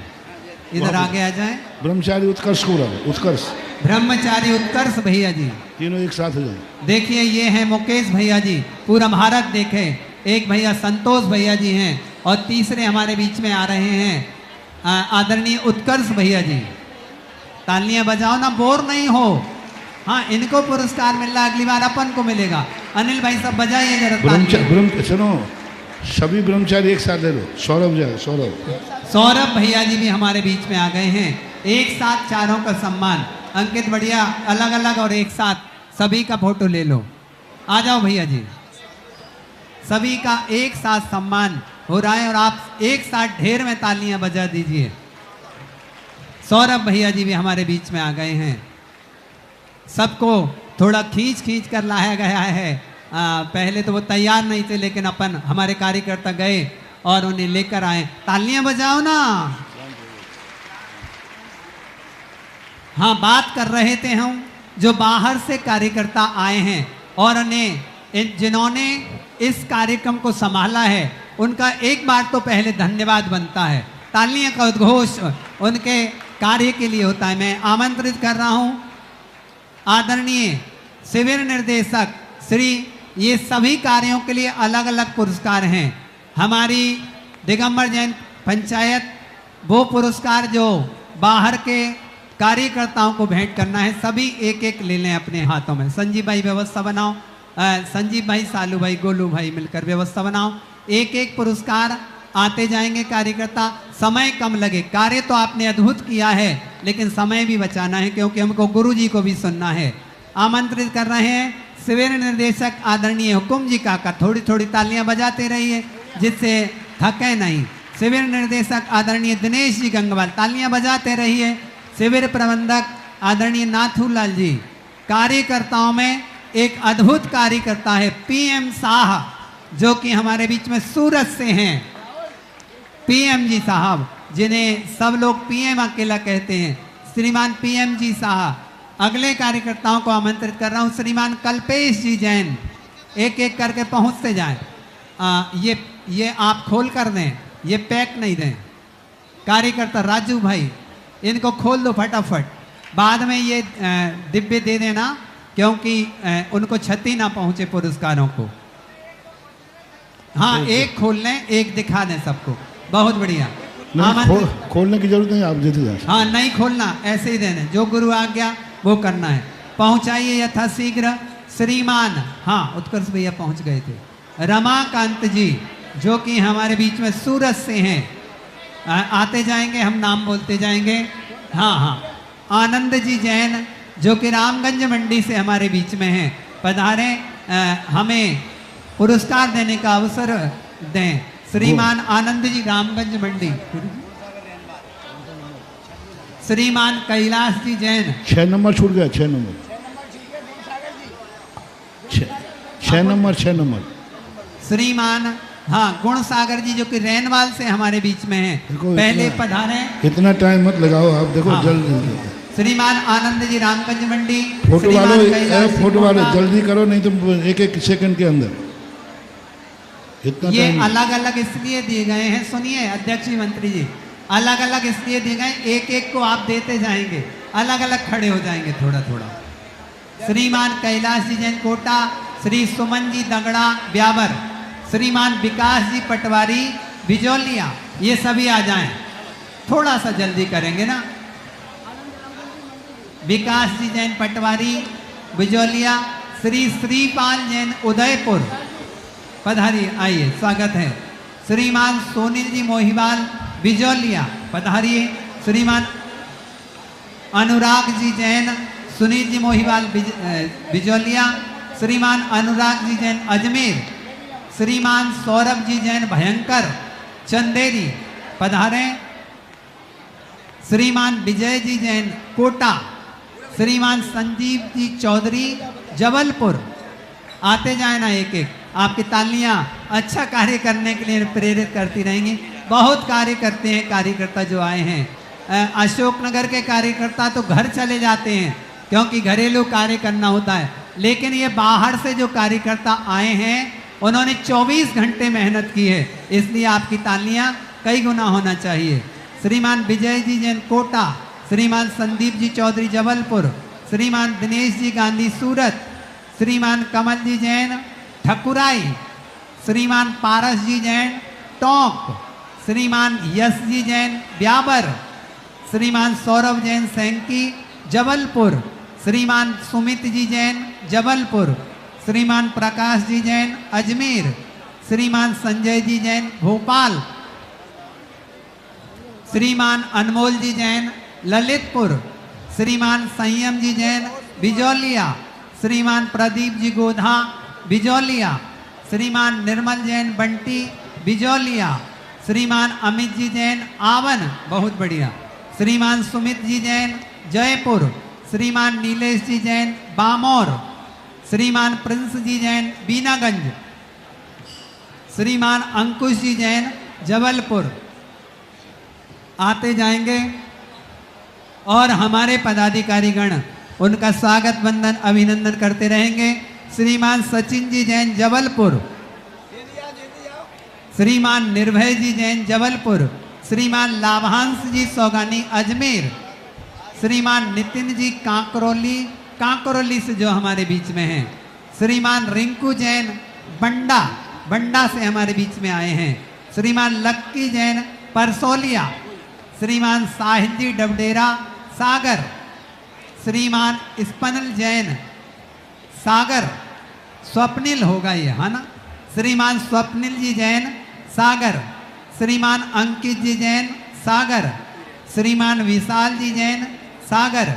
इधर आगे आ जाएं। ब्रह्मचारी उत्कर्ष को बोला, उत्कर्ष ब्रह्मचारी उत्कर्ष भैया जी तीनों एक साथ हो जाए। देखिए ये है मुकेश भैया जी, पूरा भारत देखे। एक भैया संतोष भैया जी हैं और तीसरे हमारे बीच में आ रहे हैं आदरणीय उत्कर्ष भैया जी। तालियां बजाओ ना, बोर नहीं हो। हाँ, इनको पुरस्कार मिल रहा, अगली बार अपन को मिलेगा। अनिल भाई सब बजाइए जरा। सुनो, सभी ब्रह्मचारी एक साथ ले लो। सौरभ जाए, सौरभ भैया जी भी हमारे बीच में आ गए हैं। एक साथ चारों का सम्मान। अंकित बढ़िया, अलग अलग और एक साथ सभी का फोटो ले लो। आ जाओ भैया जी, सभी का एक साथ सम्मान हो रहा है और आप एक साथ ढेर में तालियां बजा दीजिए। सौरभ भैया जी भी हमारे बीच में आ गए हैं। सबको थोड़ा खींच खींच कर लाया गया है। पहले तो वो तैयार नहीं थे, लेकिन अपन हमारे कार्यकर्ता गए और उन्हें लेकर आए। तालियां बजाओ ना। हाँ, बात कर रहे थे हम, जो बाहर से कार्यकर्ता आए हैं और जिन्होंने इस कार्यक्रम को संभाला है, उनका एक बार तो पहले धन्यवाद बनता है। तालियां का उद्घोष उनके कार्य के लिए होता है। मैं आमंत्रित कर रहा हूं आदरणीय शिविर निर्देशक श्री, ये सभी कार्यों के लिए अलग अलग पुरस्कार हैं। हमारी दिगंबर जैन पंचायत वो पुरस्कार जो बाहर के कार्यकर्ताओं को भेंट करना है, सभी एक एक ले लें अपने हाथों में। संजीव भाई व्यवस्था बनाओ, संजीव भाई, सालू भाई, गोलू भाई मिलकर व्यवस्था बनाओ। एक एक पुरस्कार आते जाएंगे कार्यकर्ता। समय कम लगे, कार्य तो आपने अद्भुत किया है, लेकिन समय भी बचाना है क्योंकि हमको गुरुजी को भी सुनना है। आमंत्रित कर रहे हैं शिविर निर्देशक आदरणीय हुकुम जी का थोड़ी थोड़ी तालियां बजाते रहिए जिससे थके नहीं। शिविर निर्देशक आदरणीय दिनेश जी गंगवाल, तालियां बजाते रहिए। शिविर प्रबंधक आदरणीय नाथूलाल जी। कार्यकर्ताओं में एक अद्भुत कार्यकर्ता है पीएम शाह, जो कि हमारे बीच में सूरत से हैं। पीएम जी साहब, जिन्हें सब लोग पीएम अकेला कहते हैं, श्रीमान पीएम जी साहब। अगले कार्यकर्ताओं को आमंत्रित कर रहा हूं, श्रीमान कल्पेश जी जैन। एक एक करके पहुंचते जाएं। ये आप खोल कर दें, ये पैक नहीं दें। कार्यकर्ता राजू भाई, इनको खोल दो फटाफट, बाद में ये डिब्बे दे देना, क्योंकि उनको क्षति ना पहुंचे पुरस्कारों को। हाँ, एक खोल लें, एक दिखा दें सबको। बहुत बढ़िया। खोलने की जरूरत नहीं, आप देते जाए। हाँ, नहीं खोलना, ऐसे ही देने, जो गुरु आ गया वो करना है। पहुंचाइए यथाशीघ्र श्रीमान, हाँ उत्कर्ष भैया पहुंच गए थे, रमाकांत जी, जो कि हमारे बीच में सूरत से हैं। आते जाएंगे, हम नाम बोलते जाएंगे। हाँ हाँ, आनंद जी जैन, जो कि रामगंज मंडी से हमारे बीच में हैं, पधारे, हमें पुरस्कार देने का अवसर दें। श्रीमान आनंद जी, रामगंज मंडी। श्रीमान कैलाश जी जैन। 6 नंबर छूट गया, 6 नंबर, 6 नंबर। श्रीमान हाँ गुण सागर जी, जो कि रैनवाल से हमारे बीच में हैं, पहले पधारे। इतना टाइम मत लगाओ आप, देखो हाँ। जल्दी। श्रीमान आनंद जी रामगंज मंडी। फोटो वाले जल्दी करो, नहीं तो एक सेकंड के अंदर। इतना ये अलग अलग इसलिए दिए गए हैं, सुनिए अध्यक्ष जी, मंत्री जी, अलग अलग इसलिए दिए गए, एक एक को आप देते जाएंगे, अलग अलग खड़े हो जाएंगे थोड़ा थोड़ा। श्रीमान कैलाश जी जैन कोटा, श्री सुमन जी दगड़ा ब्यावर, श्रीमान विकास जी पटवारी बिजौलिया, ये सभी आ जाएं। थोड़ा सा जल्दी करेंगे ना। विकास जी जैन पटवारी बिजौलिया, श्री श्रीपाल जैन उदयपुर, पधारिए, आइए, स्वागत है। श्रीमान सोनिल जी मोहिवाल बिजौलिया, पधारिए। श्रीमान अनुराग जी जैन, सुनील जी मोहिवाल बिजौलिया, श्रीमान अनुराग जी जैन अजमेर, श्रीमान सौरभ जी जैन भयंकर चंदेरी, पधारे। श्रीमान विजय जी जैन कोटा, श्रीमान संजीव जी चौधरी जबलपुर। आते जाए ना एक एक, आपकी तालियां अच्छा कार्य करने के लिए प्रेरित करती रहेंगी। बहुत कार्य करते हैं कार्यकर्ता जो आए हैं। अशोकनगर के कार्यकर्ता तो घर चले जाते हैं, क्योंकि घरेलू कार्य करना होता है, लेकिन ये बाहर से जो कार्यकर्ता आए हैं, उन्होंने 24 घंटे मेहनत की है, इसलिए आपकी तालियां कई गुना होना चाहिए। श्रीमान विजय जी जैन कोटा, श्रीमान संदीप जी चौधरी जबलपुर, श्रीमान दिनेश जी गांधी सूरत, श्रीमान कमल जी जैन ठकुराई, श्रीमान पारस जी जैन टोंक, श्रीमान यश जी जैन ब्याबर, श्रीमान सौरभ जैन सैंकी जबलपुर, श्रीमान सुमित जी जैन जबलपुर, श्रीमान प्रकाश जी जैन अजमेर, श्रीमान संजय जी जैन भोपाल, श्रीमान अनमोल जी जैन ललितपुर, श्रीमान संयम जी जैन बिजौलिया, श्रीमान प्रदीप जी गोधा बिजौलिया, श्रीमान निर्मल जैन बंटी बिजौलिया, श्रीमान अमित जी जैन आवन, बहुत बढ़िया, श्रीमान सुमित जी जैन जयपुर, श्रीमान नीलेश जी जैन बामौर, श्रीमान प्रिंस जी जैन बीनागंज, श्रीमान अंकुश जी जैन जबलपुर। आते जाएंगे और हमारे पदाधिकारीगण उनका स्वागत वंदन अभिनंदन करते रहेंगे। श्रीमान सचिन जी जैन जबलपुर, श्रीमान निर्भय जी जैन जबलपुर, श्रीमान लाभांश जी सौगानी अजमेर, श्रीमान नितिन जी कांकरोली से जो हमारे बीच में हैं, श्रीमान रिंकू जैन बंडा से हमारे बीच में आए हैं, श्रीमान लक्की जैन परसोलिया, श्रीमान साहिल जी डबडेरा सागर, श्रीमान स्पनल जैन सागर, स्वप्निल होगा ये, है ना, श्रीमान स्वप्निल जी जैन सागर, श्रीमान अंकित जी जैन सागर, श्रीमान विशाल जी जैन सागर,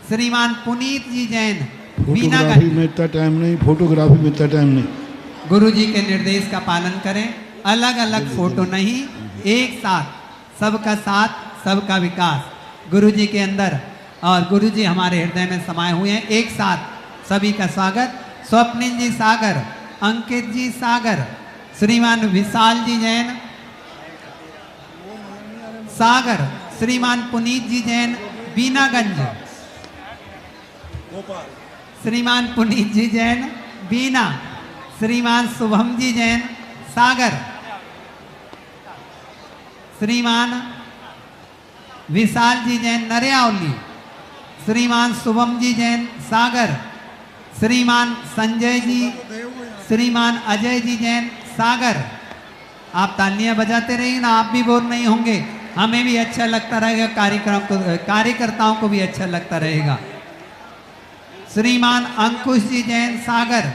श्रीमान पुनीत जी जैन फोटोग्राफी में इतना टाइम नहीं, फोटोग्राफी में इतना टाइम नहीं। गुरु जी के निर्देश का पालन करें, अलग अलग फोटो नहीं, एक साथ, सबका साथ सबका विकास। गुरु जी के अंदर और गुरु जी हमारे हृदय में समाये हुए हैं। एक साथ सभी का स्वागत। स्वप्निल जी सागर, अंकित जी सागर, श्रीमान विशाल जी जैन सागर, श्रीमान पुनीत जी जैन बीनागंज, श्रीमान पुनीत जी जैन बीना, श्रीमान शुभम जी जैन सागर, श्रीमान विशाल जी जैन नरियावली, श्रीमान शुभम जी जैन सागर, श्रीमान संजय जी, श्रीमान अजय जी जैन सागर। आप तालियां बजाते रहिए ना, आप भी बोर नहीं होंगे, हमें भी अच्छा लगता रहेगा, कार्यकर्ताओं को भी अच्छा लगता रहेगा। श्रीमान अंकुश जी जैन सागर,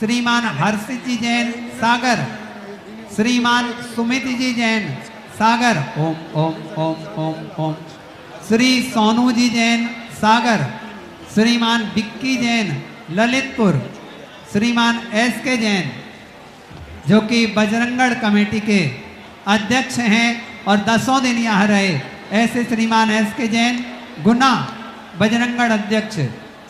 श्रीमान हर्षित जी जैन सागर, श्रीमान सुमित जी जैन सागर। ओम ओम ओम ओम ओम। श्री सोनू जी जैन सागर, श्रीमान विक्की जैन ललितपुर, श्रीमान एस के जैन जो कि बजरंगगढ़ कमेटी के अध्यक्ष हैं और 10 दिन यहाँ रहे, ऐसे श्रीमान एस के जैन गुना बजरंगगढ़ अध्यक्ष,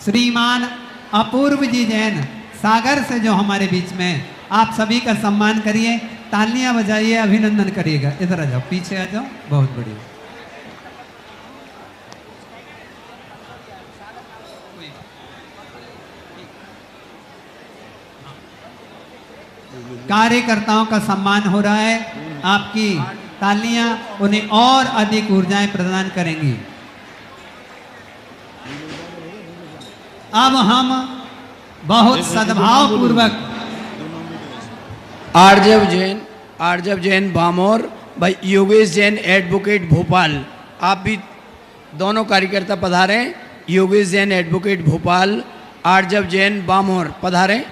श्रीमान अपूर्व जी जैन सागर से जो हमारे बीच में हैं। आप सभी का सम्मान करिए, तालियां बजाइए, अभिनंदन करिएगा। इधर आ जाओ, पीछे आ जाओ, बहुत बढ़िया। कार्यकर्ताओं का सम्मान हो रहा है, आपकी तालियां उन्हें और अधिक ऊर्जाएं प्रदान करेंगी। अब हम बहुत सद्भाव पूर्वक आरजब जैन बामोर, भाई योगेश जैन एडवोकेट भोपाल, आप भी दोनों कार्यकर्ता पधारें। योगेश जैन एडवोकेट भोपाल, आरजब जैन बामोर पधारें।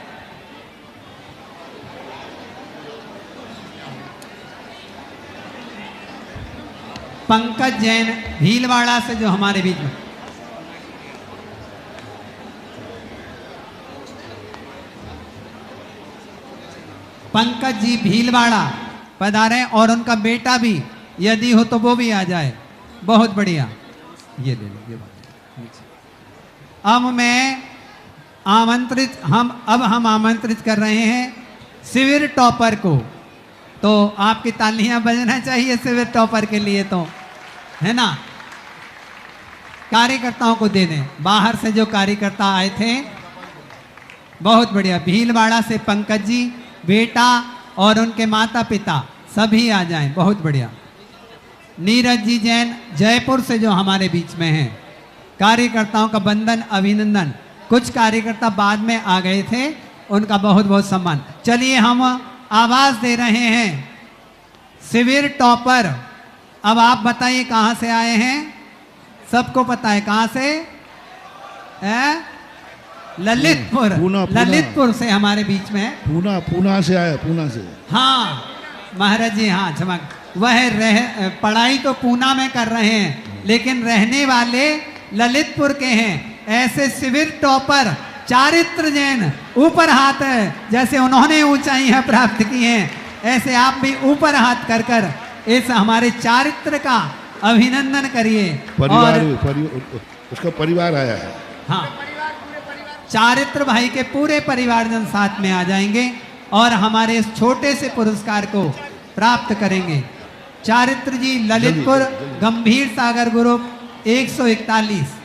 पंकज जैन भीलवाड़ा से जो हमारे बीच में, पंकज जी भीलवाड़ा पधारे और उनका बेटा भी यदि हो तो वो भी आ जाए, बहुत बढ़िया। ये ले लो, ये बात। अब मैं हम आमंत्रित कर रहे हैं शिविर टॉपर को, तो आपकी तालियां बजना चाहिए शिविर टॉपर के लिए, तो है ना। कार्यकर्ताओं को दे दें, बाहर से जो कार्यकर्ता आए थे, बहुत बढ़िया। भीलवाड़ा से पंकज जी, बेटा और उनके माता पिता सभी आ जाएं, बहुत बढ़िया। नीरज जी जैन जयपुर से जो हमारे बीच में हैं, कार्यकर्ताओं का बंधन अभिनंदन। कुछ कार्यकर्ता बाद में आ गए थे, उनका बहुत बहुत सम्मान। चलिए हम आवाज दे रहे हैं शिविर टॉपर। अब आप बताइए कहां से आए हैं, सबको पता है कहां से है? ललितपुर, ललितपुर से हमारे बीच में। पूना से आया, पूना से। हाँ महाराज जी, हाँ क्षमा। वह पढ़ाई तो पूना में कर रहे हैं, लेकिन रहने वाले ललितपुर के हैं। ऐसे शिविर टॉपर चारित्र जैन, ऊपर हाथ है, जैसे उन्होंने ऊंचाइयां प्राप्त की हैं, ऐसे आप भी ऊपर हाथ कर कर इस हमारे चारित्र का अभिनंदन करिए। उसका परिवार आया है। हाँ, चारित्र भाई के पूरे परिवारजन साथ में आ जाएंगे और हमारे इस छोटे से पुरस्कार को प्राप्त करेंगे। चारित्र जी ललितपुर, गंभीर सागर ग्रुप 141।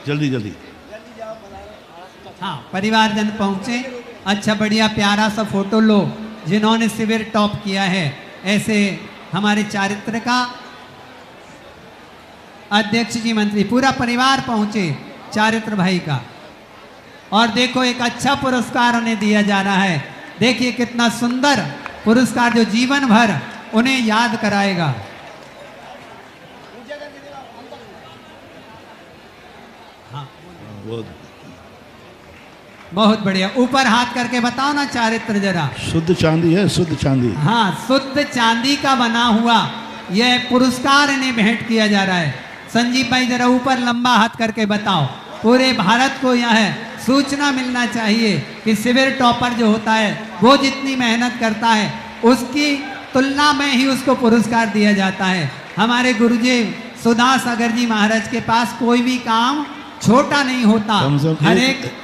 जल्दी। हाँ, परिवारजन पहुंचे। अच्छा बढ़िया प्यारा सा फोटो लो जिन्होंने शिविर टॉप किया है। ऐसे हमारे चारित्र का अध्यक्ष जी, मंत्री, पूरा परिवार पहुंचे चारित्र भाई का। और देखो एक अच्छा पुरस्कार उन्हें दिया जा रहा है। देखिए कितना सुंदर पुरस्कार जो जीवन भर उन्हें याद कराएगा। हाँ, बहुत बढ़िया। ऊपर हाथ करके बताओ ना चारित्र जरा। शुद्ध चांदी है, शुद्ध चांदी। हाँ, शुद्ध चांदी का बना हुआ यह पुरस्कार इन्हें भेंट किया जा रहा है। संजीव भाई जरा ऊपर लंबा हाथ करके बताओ। पूरे भारत को यह सूचना मिलना चाहिए कि शिविर टॉपर जो होता है वो जितनी मेहनत करता है उसकी तुलना में ही उसको पुरस्कार दिया जाता है। हमारे गुरुजी सुधा सागर जी महाराज के पास कोई भी काम छोटा नहीं होता। कम से कम हर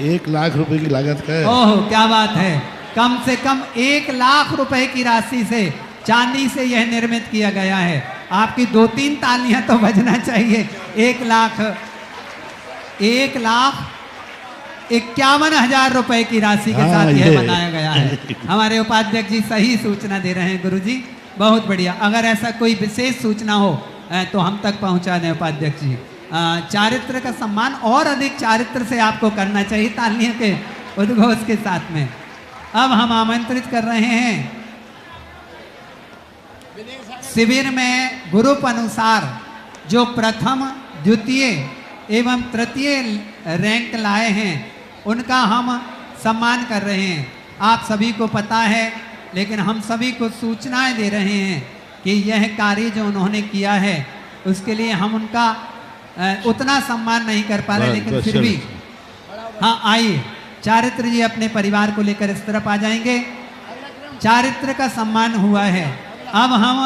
1 लाख रुपए की लागत का है। ओह क्या बात है, कम से कम 1 लाख रुपए की राशि से चांदी से यह निर्मित किया गया है। आपकी 2-3 तालियां तो बजना चाहिए। 1,51,000 रुपए की राशि के साथ यह बनाया गया है। हमारे उपाध्यक्ष जी सही सूचना दे रहे हैं गुरुजी, बहुत बढ़िया। अगर ऐसा कोई विशेष सूचना हो तो हम तक पहुंचा दें उपाध्यक्ष जी। चारित्र का सम्मान और अधिक चारित्र से आपको करना चाहिए तालियों के उद्घोष के साथ में। अब हम आमंत्रित कर रहे हैं शिविर में ग्रुप अनुसार जो प्रथम, द्वितीय एवं तृतीय रैंक लाए हैं उनका हम सम्मान कर रहे हैं। आप सभी को पता है, लेकिन हम सभी को सूचनाएं दे रहे हैं कि यह कार्य जो उन्होंने किया है उसके लिए हम उनका उतना सम्मान नहीं कर पा रहे, लेकिन फिर भी हाँ आइए चारित्र जी अपने परिवार को लेकर इस तरफ आ जाएंगे। चारित्र का सम्मान हुआ है। अब हम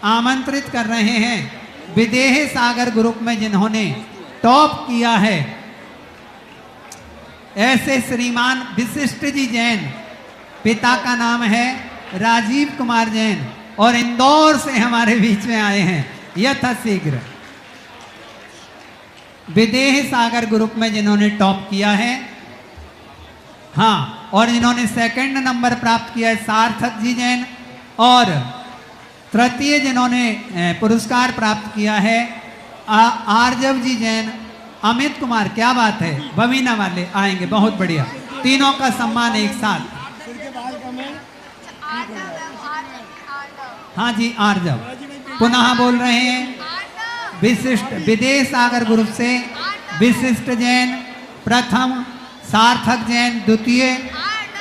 आमंत्रित कर रहे हैं विदेह सागर ग्रुप में जिन्होंने टॉप किया है, ऐसे श्रीमान विशिष्ट जी जैन, पिता का नाम है राजीव कुमार जैन और इंदौर से हमारे बीच में आए हैं। यथाशीघ्र विदेह सागर ग्रुप में जिन्होंने टॉप किया है, हाँ, और जिन्होंने 2nd नंबर प्राप्त किया है सार्थक जी जैन, और तृतीय जिन्होंने पुरस्कार प्राप्त किया है आर्जव जी जैन, अमित कुमार, क्या बात है, बवीना वाले आएंगे, बहुत बढ़िया। तीनों का सम्मान एक साथ। हाँ जी आर्जव, पुनः बोल रहे हैं विशिष्ट विदेह सागर ग्रुप से विशिष्ट जैन प्रथम, सार्थक जैन द्वितीय,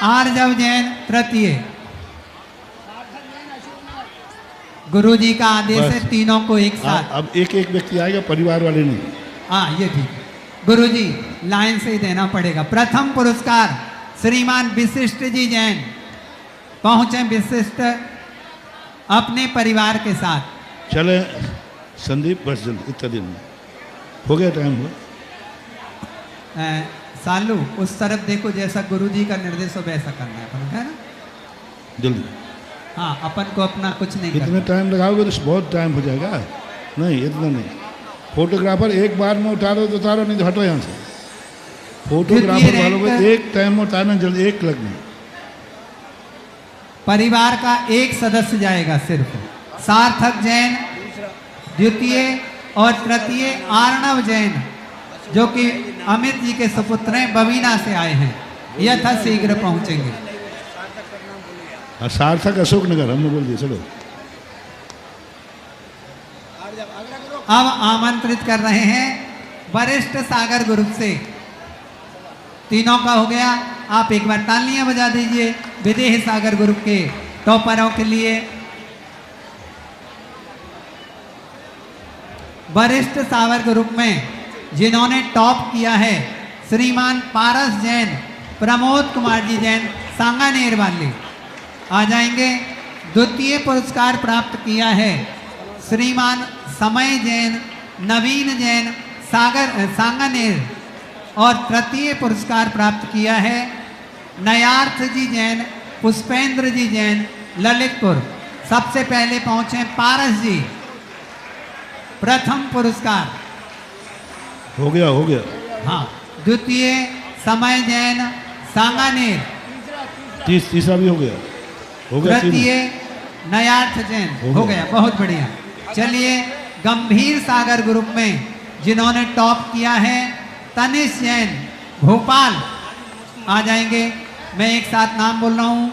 आर्जव जैन तृतीय। गुरु जी का आदेश है तीनों को एक साथ। अब एक एक व्यक्ति आएगा, परिवार वाले नहीं। हाँ ये ठीक, गुरु जी लाइन से ही देना पड़ेगा। प्रथम पुरस्कार श्रीमान विशिष्ट जी जैन पहुंचे, विशिष्ट अपने परिवार के साथ। चले संदीप, बस जल्दी, इतना दिन में हो गया, टाइम हो। सालू उस तरफ देखो, जैसा गुरु जी का निर्देश हो वैसा करना है अपन, है ना? जल्दी। हाँ, अपन को अपना कुछ नहीं इतने करना। टाइम लगाओगे तो बहुत टाइम हो जाएगा। नहीं इतना नहीं, फोटोग्राफर एक बार में उतारो तो उतारो, नहीं तो हटो यहाँ से। फोटोग्राफर वालों को एक टाइम में उतारना, जल्दी एक लगना। परिवार का एक सदस्य जाएगा सिर्फ। सार्थक जैन द्वितीय और तृतीय अर्णव जैन, जो कि अमित जी के सुपुत्र हैं, बवीना से आए हैं, यथाशीघ्र पहुंचेंगे। सार्थक अशोक नगर, हमने बोल दिया। चलो अब आमंत्रित कर रहे हैं वरिष्ठ सागर ग्रुप से, तीनों का हो गया। आप एक बार तालियां बजा दीजिए विदेह सागर ग्रुप के टॉपरों के लिए। वरिष्ठ सागर ग्रुप में जिन्होंने टॉप किया है श्रीमान पारस जैन, प्रमोद कुमार जी जैन, सांगानेर वाले आ जाएंगे। द्वितीय पुरस्कार प्राप्त किया है श्रीमान समय जैन, नवीन जैन, सांगानेर, और तृतीय पुरस्कार प्राप्त किया है नयार्थ जी जैन, पुष्पेंद्र जी जैन, ललितपुर। सबसे पहले पहुंचे पारस जी, प्रथम पुरस्कार हो गया, हो गया। हाँ, द्वितीय समय जैन, सांगानेर, तीसरा भी हो गया, हो गया। तृतीय नयार्थ जैन, हो गया, बहुत बढ़िया। चलिए गंभीर सागर ग्रुप में जिन्होंने टॉप किया है तनिष जैन, भोपाल आ जाएंगे। मैं एक साथ नाम बोल रहा हूं,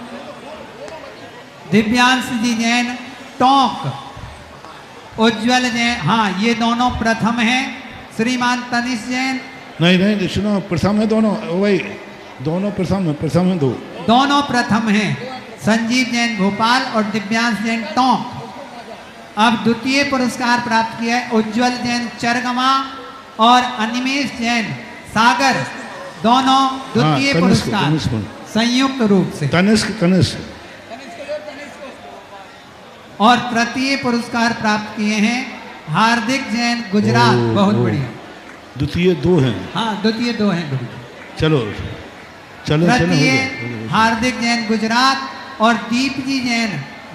दिव्यांश जी जैन, टोंक, उज्जवल जैन, हाँ ये दोनों प्रथम हैं। श्रीमान तनिष जैन, नहीं सुनो, प्रथम है दोनों, वही दोनों प्रथम है, प्रथम है, दोनों प्रथम हैं। संजीव जैन भोपाल और दिव्यांश जैन टोंक। अब द्वितीय पुरस्कार प्राप्त किया है उज्जवल जैन चरगमा और अनिमेश जैन सागर, दोनों द्वितीय पुरस्कार संयुक्त रूप से। तनिष्क और तृतीय पुरस्कार प्राप्त किए हैं हार्दिक जैन गुजरात। बहुत बढ़िया। द्वितीय 2 हैं। हाँ, द्वितीय 2 हैं गुरु। चलो चलो चलो, तृतीय हो गया। हार्दिक जैन गुजरात और दीप जी जैन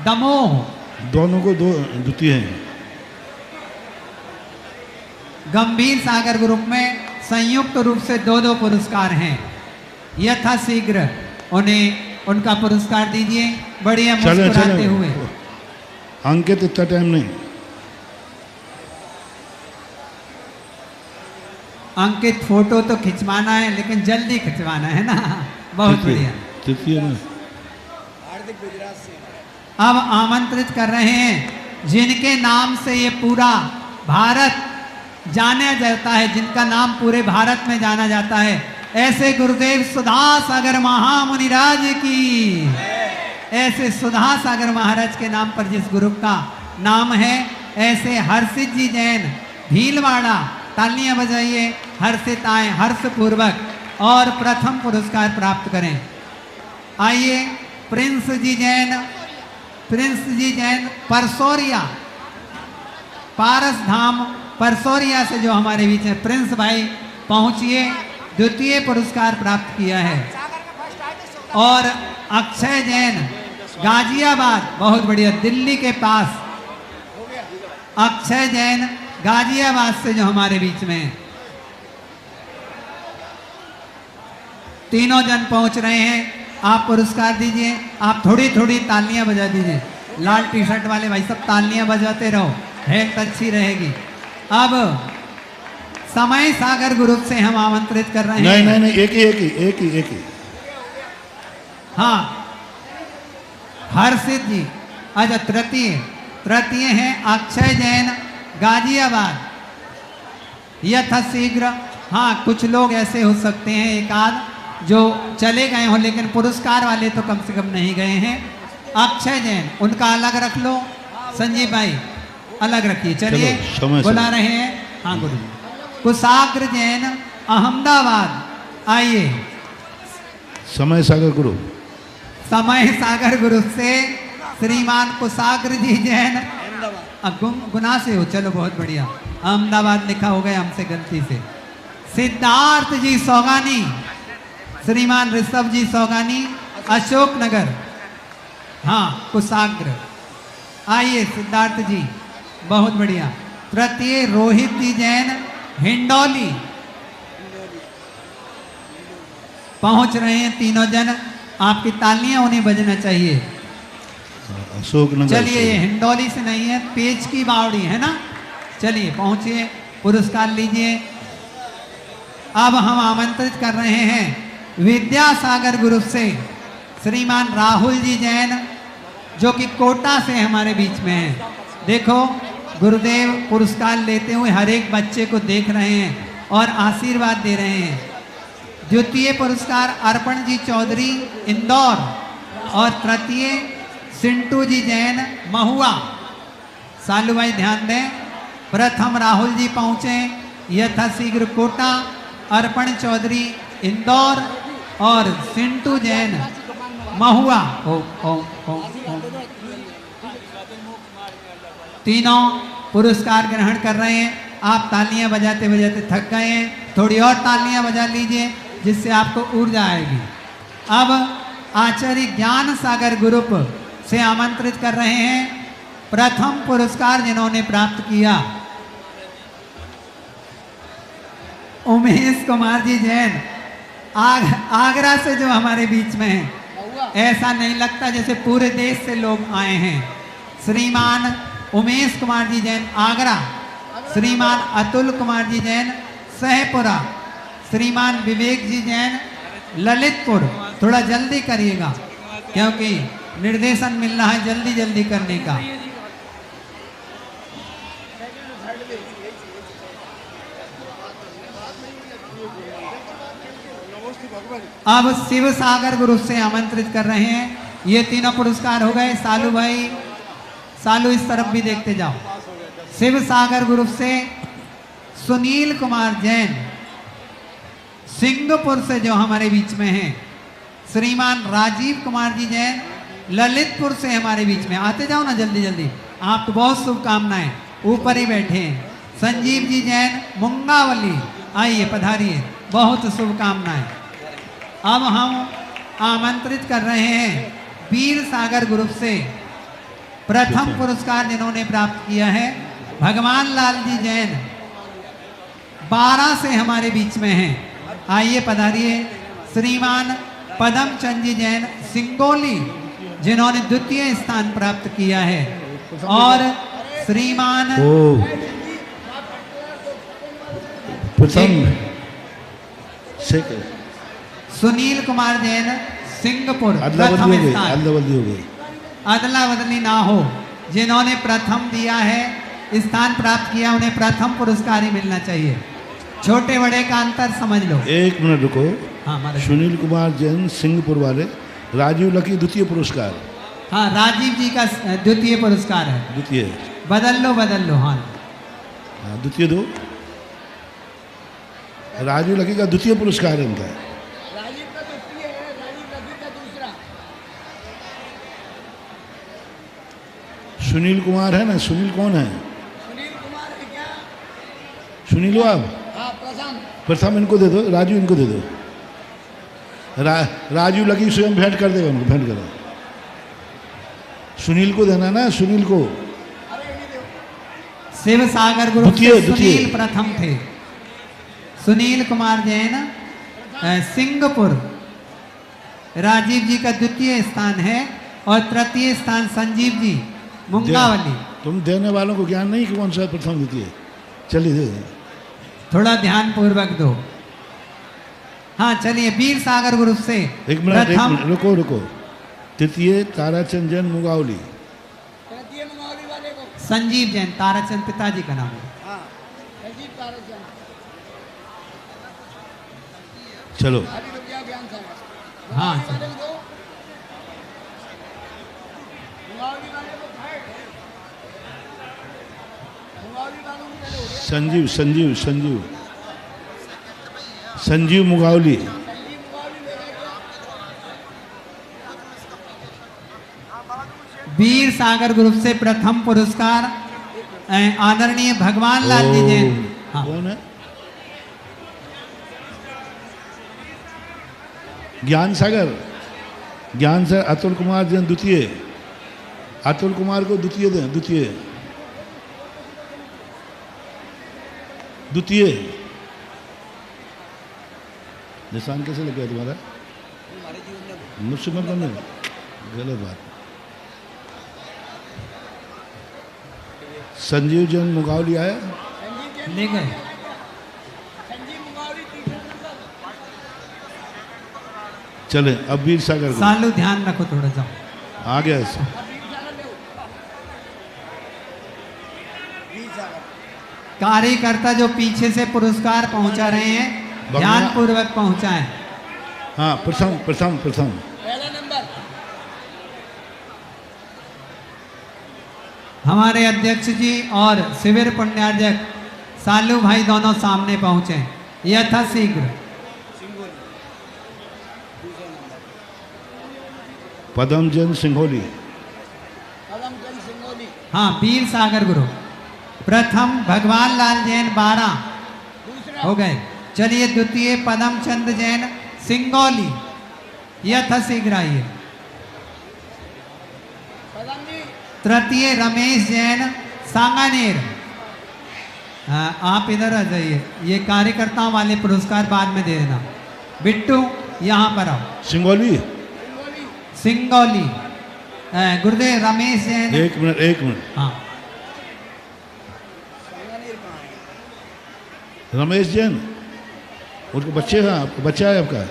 दमोह। दोनों को 2 द्वितीय हैं। गंभीर सागर ग्रुप में संयुक्त रूप से 2-2 पुरस्कार हैं। यथाशीघ्र उन्हें उनका पुरस्कार दीजिए, बढ़िया मुस्कुराते हुए। अंकित इतना टाइम नहीं। अंकित फोटो तो खिंचवाना है, लेकिन जल्दी खिंचवाना है ना। बहुत बढ़िया। तृतीय में अब आमंत्रित कर रहे हैं जिनके नाम से ये पूरा भारत जाना जाता है, जिनका नाम पूरे भारत में जाना जाता है, ऐसे गुरुदेव सुधा सागर महामुनिराज की, ऐसे सुधा सागर महाराज के नाम पर जिस ग्रुप का नाम है, ऐसे हर्षित जी जैन भीलवाड़ा, तालियां बजाइए, हर्षित आए हर्षपूर्वक और प्रथम पुरस्कार प्राप्त करें। आइए प्रिंस जी जैन परसोरिया, पारस धाम परसोरिया से जो हमारे बीच है, प्रिंस भाई पहुंचिए, द्वितीय पुरस्कार प्राप्त किया है। और अक्षय जैन गाजियाबाद, बहुत बढ़िया, दिल्ली के पास अक्षय जैन गाजियाबाद से जो हमारे बीच में है। तीनों जन पहुंच रहे हैं, आप पुरस्कार दीजिए। आप थोड़ी थोड़ी तालियां बजा दीजिए। लाल टी शर्ट वाले भाई सब तालियां बजाते रहो, हेल्थ अच्छी रहेगी। अब समय सागर ग्रुप से हम आमंत्रित कर रहे हैं। नहीं, एक ही। हाँ, हर्षित जी। अच्छा, तृतीय हैं अक्षय जैन गाजियाबाद। यथाशीघ्र, हाँ, कुछ लोग ऐसे हो सकते हैं एक आध जो चले गए हो, लेकिन पुरस्कार वाले तो कम से कम नहीं गए हैं। अक्षय जैन, उनका अलग रख लो। संजीव भाई अलग रखिए। चलिए, बुला रहे हैं। हाँ गुरु। कुशाग्र जैन अहमदाबाद, आइए। समय सागर गुरु से श्रीमान कुशाग्र जी जैन गुना से हो। चलो, बहुत बढ़िया। अहमदाबाद लिखा हो गया हमसे गलती से। सिद्धार्थ जी सौगानी, श्रीमान ऋषभ जी सौगानी, अशोकनगर। हाँ, कुशाग्र। आइए सिद्धार्थ जी, बहुत बढ़िया। तृतीय रोहित जी जैन हिंडौली, पहुंच रहे हैं तीनों जन। आपकी तालियां उन्हें बजना चाहिए। अशोकनगर। चलिए, ये हिंडौली से नहीं है, पेच की बावड़ी है ना। चलिए पहुंचिए, पुरस्कार लीजिए। अब हम आमंत्रित कर रहे हैं विद्यासागर ग्रुप से श्रीमान राहुल जी जैन, जो कि कोटा से हमारे बीच में हैं। देखो, गुरुदेव पुरस्कार लेते हुए हर एक बच्चे को देख रहे हैं और आशीर्वाद दे रहे हैं। द्वितीय पुरस्कार अर्पण जी चौधरी इंदौर और तृतीय सिंटू जी जैन महुआ। सालू भाई ध्यान दें, प्रथम राहुल जी पहुंचे यथाशीघ्र कोटा, अर्पण चौधरी इंदौर और सिंटू जैन महुआ। तीनों पुरस्कार ग्रहण कर रहे हैं। आप तालियां बजाते बजाते थक गए हैं, थोड़ी और तालियां बजा लीजिए जिससे आपको ऊर्जा आएगी। अब आचार्य ज्ञान सागर ग्रुप से आमंत्रित कर रहे हैं प्रथम पुरस्कार जिन्होंने प्राप्त किया, उमेश कुमार जी जैन आगरा से जो हमारे बीच में हैं। ऐसा नहीं लगता जैसे पूरे देश से लोग आए हैं। श्रीमान उमेश कुमार जी जैन आगरा, श्रीमान अतुल कुमार जी जैन सहपुरा, श्रीमान विवेक जी जैन ललितपुर। थोड़ा जल्दी करिएगा क्योंकि निर्देशन मिल रहा है जल्दी जल्दी करने का। अब शिव सागर ग्रुप से आमंत्रित कर रहे हैं। ये तीनों पुरस्कार हो गए। सालू भाई, सालू इस तरफ भी देखते जाओ। शिव सागर ग्रुप से सुनील कुमार जैन सिंगापुर से जो हमारे बीच में हैं, श्रीमान राजीव कुमार जी जैन ललितपुर से हमारे बीच में आते जाओ ना जल्दी जल्दी, आपको बहुत शुभकामनाएं। ऊपर ही बैठे हैं संजीव जी जैन मुंगावली, आइए पधारिए, बहुत शुभकामनाएं। अब हम आमंत्रित कर रहे हैं वीर सागर ग्रुप से प्रथम पुरस्कार जिन्होंने प्राप्त किया है, भगवान लाल जी जैन 12 से हमारे बीच में हैं। आइए पधारिए श्रीमान पदम चंद जी जैन सिंगोली, जिन्होंने द्वितीय स्थान प्राप्त किया है, और श्रीमान सुनील कुमार जैन सिंगापुर प्रथम स्थान। अदला बदली ना हो, जिन्होंने प्रथम दिया है, स्थान प्राप्त किया, उन्हें प्रथम पुरस्कार ही मिलना चाहिए। छोटे बड़े का अंतर समझ लो। एक मिनट रुको। हाँ, सुनील कुमार जैन सिंगापुर वाले, राजीव लकी द्वितीय पुरस्कार। हाँ, राजीव जी का द्वितीय पुरस्कार है। द्वितीय बदल लो। हाँ, द्वितीय दो। राजीव लकी का द्वितीय पुरस्कार है इनका। राजीव का द्वितीय है, राजीव लकी का दूसरा। सुनील कुमार है ना, सुनील कौन है? सुनील कुमार है क्या? सुनील हो आप? हाँ, प्रथम इनको दे दो, राजू इनको दे दो। राजू लकी स्वयं भेंट कर देगा उनको, भेंट करो। सुनील को देना ना, सुनील को। शिव सागर ग्रुप से सुनील प्रथम थे। सुनील कुमार जैन सिंगापुर, राजीव जी का द्वितीय स्थान है, और तृतीय स्थान संजीव जी मुंगावली। तुम देने वालों को ज्ञान नहीं कि कौन सा प्रथम द्वितीय। चलिए दे, थोड़ा ध्यान पूर्वक दो। हाँ चलिए, वीर सागर ग्रुप से एक मिनट रुको। तृतीय ताराचंद जैन मुंगावली। तृतीय मुंगावली वाले को संजीव जैन, ताराचंद पिताजी का नाम है। हाँ, संजीव ताराचंद। चलो अभी रुक जाओ, ज्ञान सागर। हाँ मुंगावली वाले को दो। मुंगावली वाले को फाइट। मुंगावली वालों को पहले हो गया। संजीव मुंगावली। वीर सागर ग्रुप से प्रथम पुरस्कार आदरणीय भगवान लाल जी जैन। हाँ। कौन है? ज्ञान सागर अतुल कुमार जैन द्वितीय। अतुल कुमार को द्वितीय दें, द्वितीय। निशान कैसे लग गया तुम्हारा? मुझसे मत करना, गलत बात। संजीव जैन मुंगावली आया, ले गए। चले अब वीर सागर को। सालू ध्यान रखो थोड़ा सा। आ गया ऐसा। कार्यकर्ता जो पीछे से पुरस्कार पहुंचा रहे हैं, ध्यान पूर्वक पहुंचाएं। हाँ, प्रथम पहला नंबर। हमारे अध्यक्ष जी और शिविर पुण्यार्जक सालू भाई दोनों सामने पहुंचे यथाशीघ्र। पदम जैन सिंघोली। हाँ, वीर सागर गुरु प्रथम भगवान लाल जैन 12 हो गए। चलिए द्वितीय पदम चंद जैन सिंगौली, यथाशीघ्र आइए। तृतीय रमेश जैन सांगानेर। आप इधर आ जाइए, ये कार्यकर्ताओं वाले पुरस्कार बाद में दे देना। बिट्टू यहाँ पर आओ। सिंगौली गुरुदेव रमेश जैन। एक मिनट। हाँ, रमेश जैन, उनके बच्चे हैं, आपको बच्चा है आपका?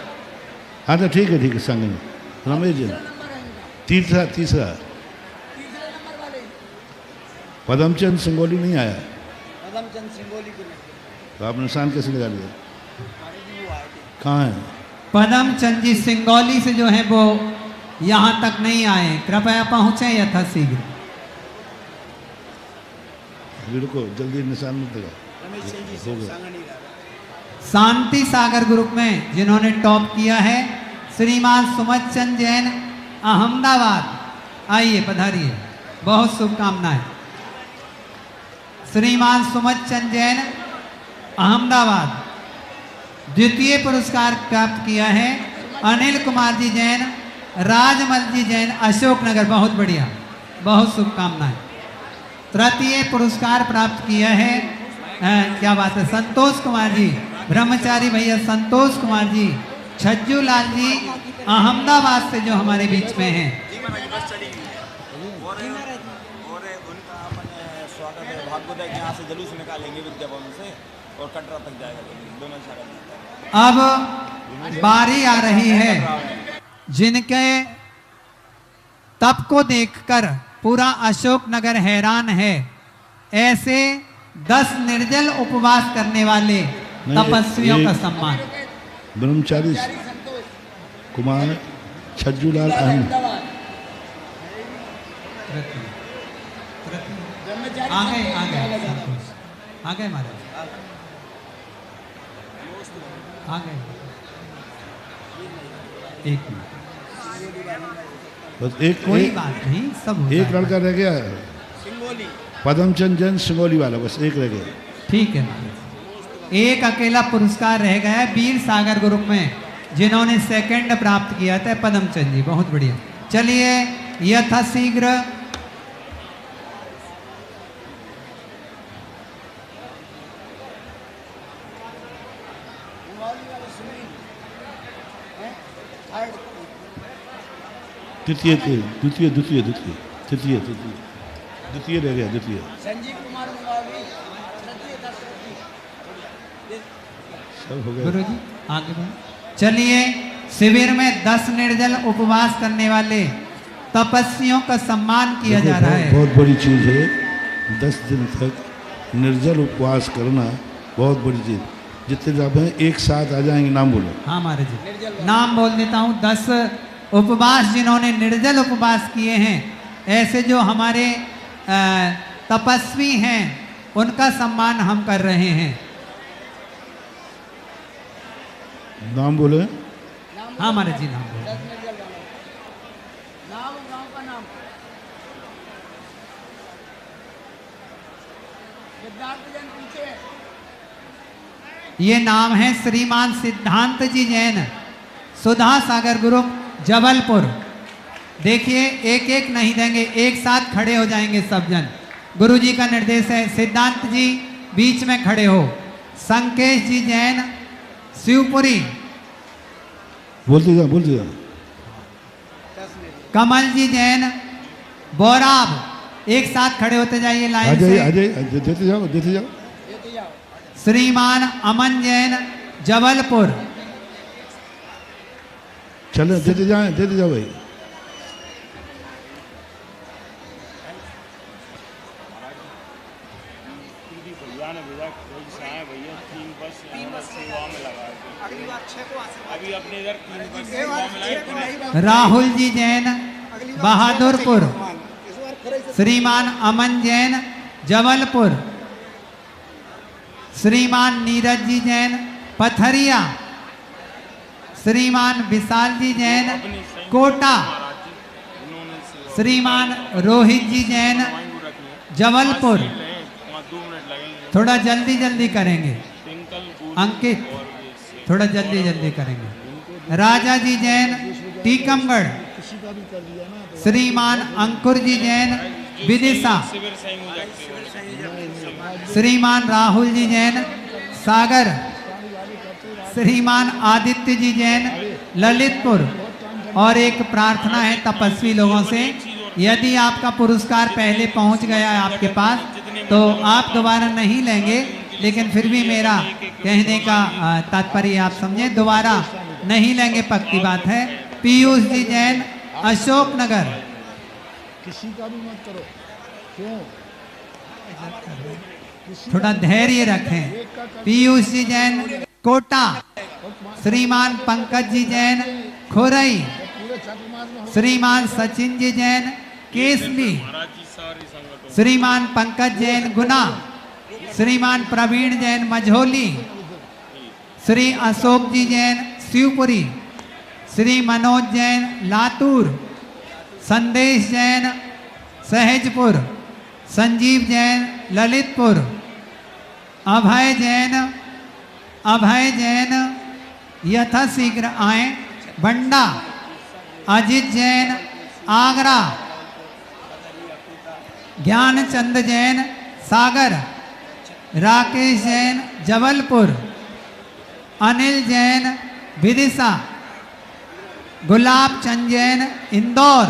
हाँ तो ठीक है संग रमेश जैन। तीसरा पदमचंद सिंगोली नहीं आया। पदमचंद सिंगोली को नहीं। तो आप निशान कैसे लगा लिया? कहाँ है? पदमचंद जी सिंगौली से जो है वो यहाँ तक नहीं आए, कृपया पहुँचे यथाशीघ्र। रुको, जल्दी निशान मत लगा। शांति सागर ग्रुप में जिन्होंने टॉप किया है श्रीमान सुमत चंद जैन अहमदाबाद, आइए पधारिए, बहुत शुभकामनाएं। श्रीमान सुमत चंद जैन अहमदाबाद, द्वितीय पुरस्कार प्राप्त किया है। अनिल कुमार जी जैन, राजमल जी जैन अशोकनगर, बहुत बढ़िया, बहुत शुभकामनाएं। तृतीय पुरस्कार प्राप्त किया है क्या बात है, संतोष कुमार जी ब्रह्मचारी भैया, संतोष कुमार जी, छज्जू लाल जी अहमदाबाद से जो हमारे बीच में हैं। और उनका अपन स्वागत है भागवत यहाँ से जुलूस निकालेंगे विद्याभवन से और कटरा तक जाएगा, दोनों सारा। अब बारी आ रही है जिनके तप को देखकर पूरा अशोकनगर हैरान है, ऐसे 10 निर्जल उपवास करने वाले तपस्वियों का सम्मान। ब्रह्मचारी कुमार छज्जूलाल अहमद, आ गए महाराज, आ गए। एक मिनट, बस एक कोई बात नहीं, सब हो एक जाएगा। लड़का रह गया है, पदमचंद जैन सिंगोली वाला, बस एक रह गया। ठीक है महाराज, एक अकेला पुरस्कार रह गया है वीर सागर ग्रुप में, जिन्होंने सेकंड प्राप्त किया था, पदमचंद जी, बहुत बढ़िया। चलिए यथाशीघ्र द्वितीय द्वितीय द्वितीय द्वितीय तृतीय तृतीय द्वितीय रह गया, द्वितीय। सब हो गया। गुरु जी आगे बढ़ो। चलिए शिविर में 10 निर्जल उपवास करने वाले तपस्वियों का सम्मान किया जा रहा है। बहुत बड़ी चीज है, 10 दिन तक निर्जल उपवास करना बहुत बड़ी चीज। जितने जब हैं एक साथ आ जाएंगे, नाम बोलो। हाँ महाराज जी, नाम बोल देता हूँ। 10 उपवास जिन्होंने निर्जल उपवास किए हैं, ऐसे जो हमारे तपस्वी हैं, उनका सम्मान हम कर रहे हैं। नाम बोले। हाँ महाराज जी, नाम बोले। ये नाम है श्रीमान सिद्धांत जी जैन, सुधा सागर ग्रुप, जबलपुर। देखिए एक एक नहीं देंगे, एक साथ खड़े हो जाएंगे सब जन। गुरु जी का निर्देश है, सिद्धांत जी बीच में खड़े हो। संकेश जी जैन शिवपुरी, बोलते जा, बोलते जा। कमल जी जैन बोराब, एक साथ खड़े होते जाइए आ लाइन जाइए, से। आ जाइए, देते जाओ, देते जाओ। श्रीमान अमन जैन जबलपुर, चलो देते जाए, देते जाओ भाई। राहुल जी जैन बहादुरपुर, श्रीमान अमन जैन जबलपुर, श्रीमान नीरज जी जैन पथरिया, श्रीमान विशाल जी जैन कोटा, श्रीमान रोहित जी जैन जबलपुर। थोड़ा जल्दी जल्दी करेंगे अंकित, थोड़ा जल्दी जल्दी करेंगे। राजा जी जैन टीकमगढ़, श्रीमान अंकुर जी जैन विदिशा, श्रीमान राहुल जी जैन सागर, श्रीमान आदित्य जी जैन ललितपुर। और एक प्रार्थना है तपस्वी लोगों से, यदि आपका पुरस्कार पहले पहुंच गया है आपके पास, तो आप दोबारा नहीं लेंगे, लेकिन फिर भी मेरा कहने का तात्पर्य आप समझे, दोबारा नहीं लेंगे, पक्की बात है। पीयूष जी जैन अशोकनगर, किसी का भी मत करो, क्यों? थोड़ा धैर्य रखें। पीयूष जी जैन कोटा, श्रीमान पंकज जी जैन खोरई, श्रीमान सचिन जी जैन केसली, श्रीमान पंकज जैन गुना, श्रीमान प्रवीण जैन मझोली, श्री अशोक जी जैन शिवपुरी, श्री मनोज जैन लातूर, संदेश जैन सहजपुर, संजीव जैन ललितपुर, अभय जैन यथाशीघ्र आए बंडा, अजित जैन आगरा, ज्ञानचंद जैन सागर, राकेश जैन जबलपुर, अनिल जैन विदिशा, गुलाब चंद जैन इंदौर,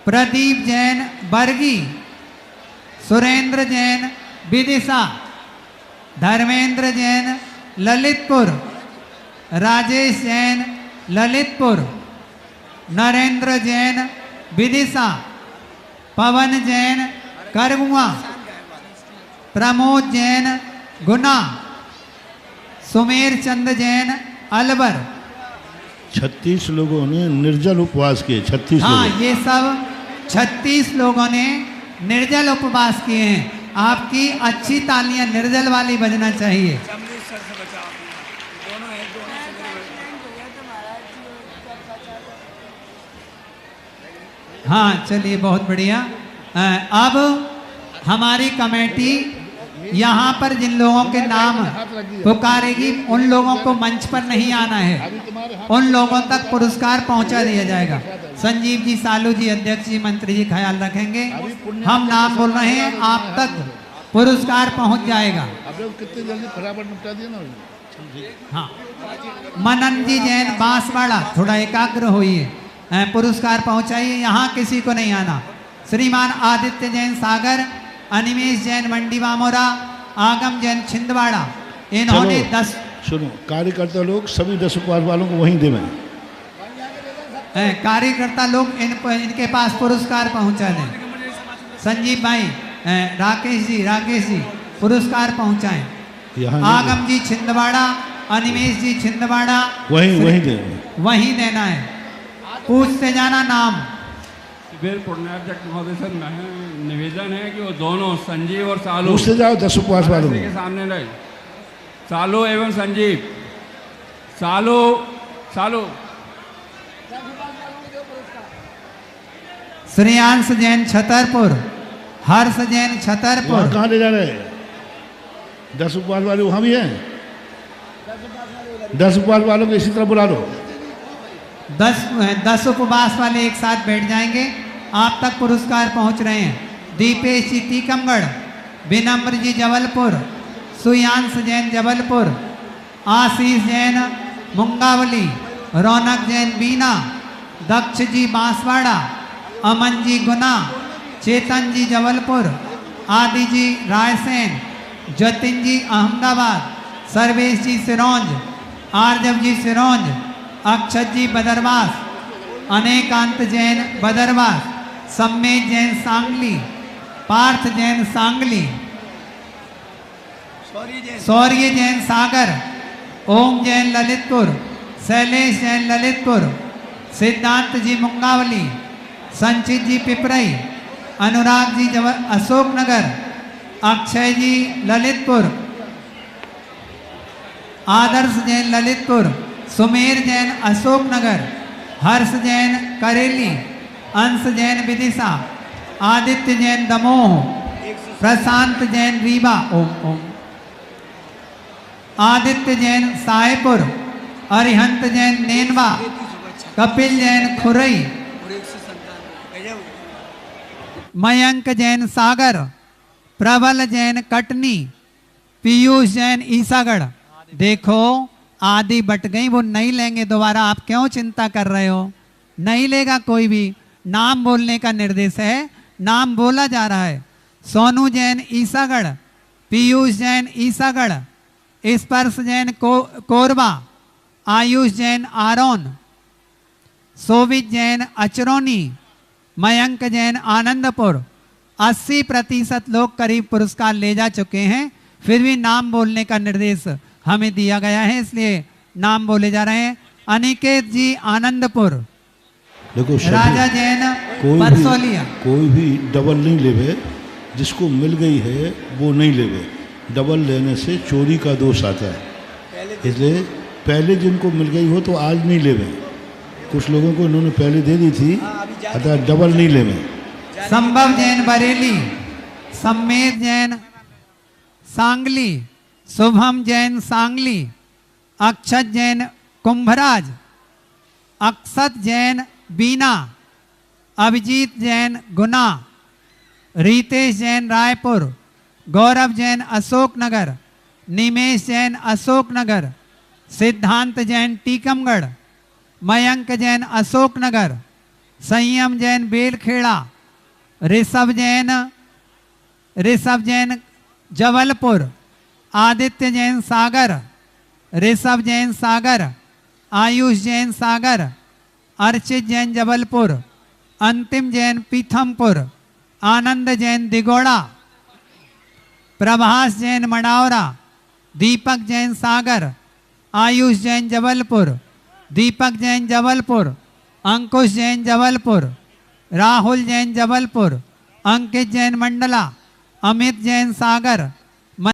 प्रदीप जैन बरगी, सुरेंद्र जैन विदिशा, धर्मेंद्र जैन ललितपुर, राजेश जैन ललितपुर, नरेंद्र जैन विदिशा, पवन जैन करगुआ, प्रमोद जैन गुना, सुमेर चंद जैन अलवर। 36 लोगों ने निर्जल उपवास किए। 36 हाँ, लोगों। ये सब 36 लोगों ने निर्जल उपवास किए हैं। आपकी अच्छी तालियां निर्जल वाली बजना चाहिए। हाँ, चलिए, बहुत बढ़िया। अब हमारी कमेटी यहाँ पर जिन लोगों के नाम पुकारेगी उन लोगों को मंच पर नहीं आना है, उन लोगों तक पुरस्कार पहुँचा दिया जाएगा। संजीव जी, सालू जी, अध्यक्ष जी, मंत्री जी ख्याल रखेंगे। हम नाम बोल रहे हैं, आप तक पुरस्कार पहुँच जाएगा। कितने जल्दी फटाफट निपटा दिया ना। हाँ, मनन जी जैन बांसवाड़ा, थोड़ा एकाग्र होइए, पुरस्कार पहुंचाइए। यहाँ किसी को नहीं आना। श्रीमान आदित्य जैन सागर, अनिमेश जैन मंडी वामोरा, आगम जैन छिंदवाड़ा, इन्होंने 10। सुनो, कार्यकर्ता लोग सभी 10 उपवास वालों को वहीं देवें। कार्यकर्ता लोग इनके पास पुरस्कार पहुंचा दें। संजीव भाई, राकेश जी पुरस्कार पहुंचाएं। आगम जी छिंदवाड़ा, अनिमेश जी छिंदवाड़ा, वहीं देना है। पूछते जाना नाम। शिविर पुण्याध्यक्ष महोदय सर, निवेदन है कि वो दोनों संजीव और सालू पूछते जाओ 10 उपवास वालों के सामने रहे। सालू एवं संजीव, सालू श्रेयांश जैन छतरपुर, हर्ष जैन छतरपुर। कहाँ ले जा रहे हैं? 10 उपवास वाले वहाँ भी हैं। 10 उपवास वालों को इसी तरह बुला लो। 10 उपवास वाले एक साथ बैठ जाएंगे। आप तक पुरस्कार पहुंच रहे हैं। दीपेश जी टीकमगढ़, विनम्र जी जबलपुर, सुयांश जैन जबलपुर, आशीष जैन मुंगावली, रौनक जैन बीना, दक्ष जी बांसवाड़ा, अमन जी गुना, चेतन जी जबलपुर, आदि जी रायसेन, जतिन जी अहमदाबाद, सर्वेश जी सिरोंज, आर्जव जी सिरोंज, अक्षत जी बदरवास, अनेकांत जैन बदरवास, सम्मेद जैन सांगली, पार्थ जैन सांगली, शौर्य जैन सागर, ओम जैन ललितपुर, शैलेश जैन ललितपुर, सिद्धांत जी मुंगावली, संचित जी पिपरई, अनुराग जी अशोकनगर, अक्षय जी ललितपुर, आदर्श जैन ललितपुर, सुमेर जैन अशोकनगर, हर्ष जैन करेली, अंश जैन विदिशा, आदित्य जैन दमोह, प्रशांत जैन रीवा, ओम आदित्य जैन साहेपुर, अरिहंत जैन नेनवा, कपिल जैन खुरई, मयंक जैन सागर, प्रबल जैन कटनी, पीयूष जैन ईसागढ़। देखो, आदि बट गई, वो नहीं लेंगे दोबारा। आप क्यों चिंता कर रहे हो? नहीं लेगा कोई भी। नाम बोलने का निर्देश है, नाम बोला जा रहा है। सोनू जैन ईसागढ़, पीयूष जैन ईसागढ़, स्पर्श जैन कोरबा, आयुष जैन आरोन, सोवित जैन अचरौनी, मयंक जैन आनंदपुर। 80% लोग करीब पुरस्कार ले जा चुके हैं, फिर भी नाम बोलने का निर्देश हमें दिया गया है, इसलिए नाम बोले जा रहे हैं। अनिकेत जी आनंदपुर, देखो राजा जैन परसोलिया। कोई भी डबल नहीं लेवे, जिसको मिल गई है वो नहीं लेवे। डबल लेने से चोरी का दोष आता है, इसलिए पहले जिनको मिल गई हो तो आज नहीं लेवे। कुछ लोगों को इन्होंने पहले दे दी थी, अतः डबल नहीं ले में। संभव जैन बरेली, सम्मेद जैन सांगली, शुभम जैन सांगली, अक्षत जैन कुंभराज, अक्षत जैन बीना, अभिजीत जैन गुना, रितेश जैन रायपुर, गौरव जैन अशोकनगर, निमेश जैन अशोकनगर, सिद्धांत जैन टीकमगढ़, मयंक जैन अशोकनगर, संयम जैन बेलखेड़ा, ऋषभ जैन जबलपुर, आदित्य जैन सागर, ऋषभ जैन सागर, आयुष जैन सागर, अर्चित जैन जबलपुर, अंतिम जैन पीथमपुर, आनंद जैन दिगोड़ा, प्रभास जैन मडावरा, दीपक जैन सागर, आयुष जैन जबलपुर, दीपक जैन जबलपुर, अंकुश जैन जबलपुर, राहुल जैन जबलपुर, अंकित जैन मंडला, अमित जैन सागर,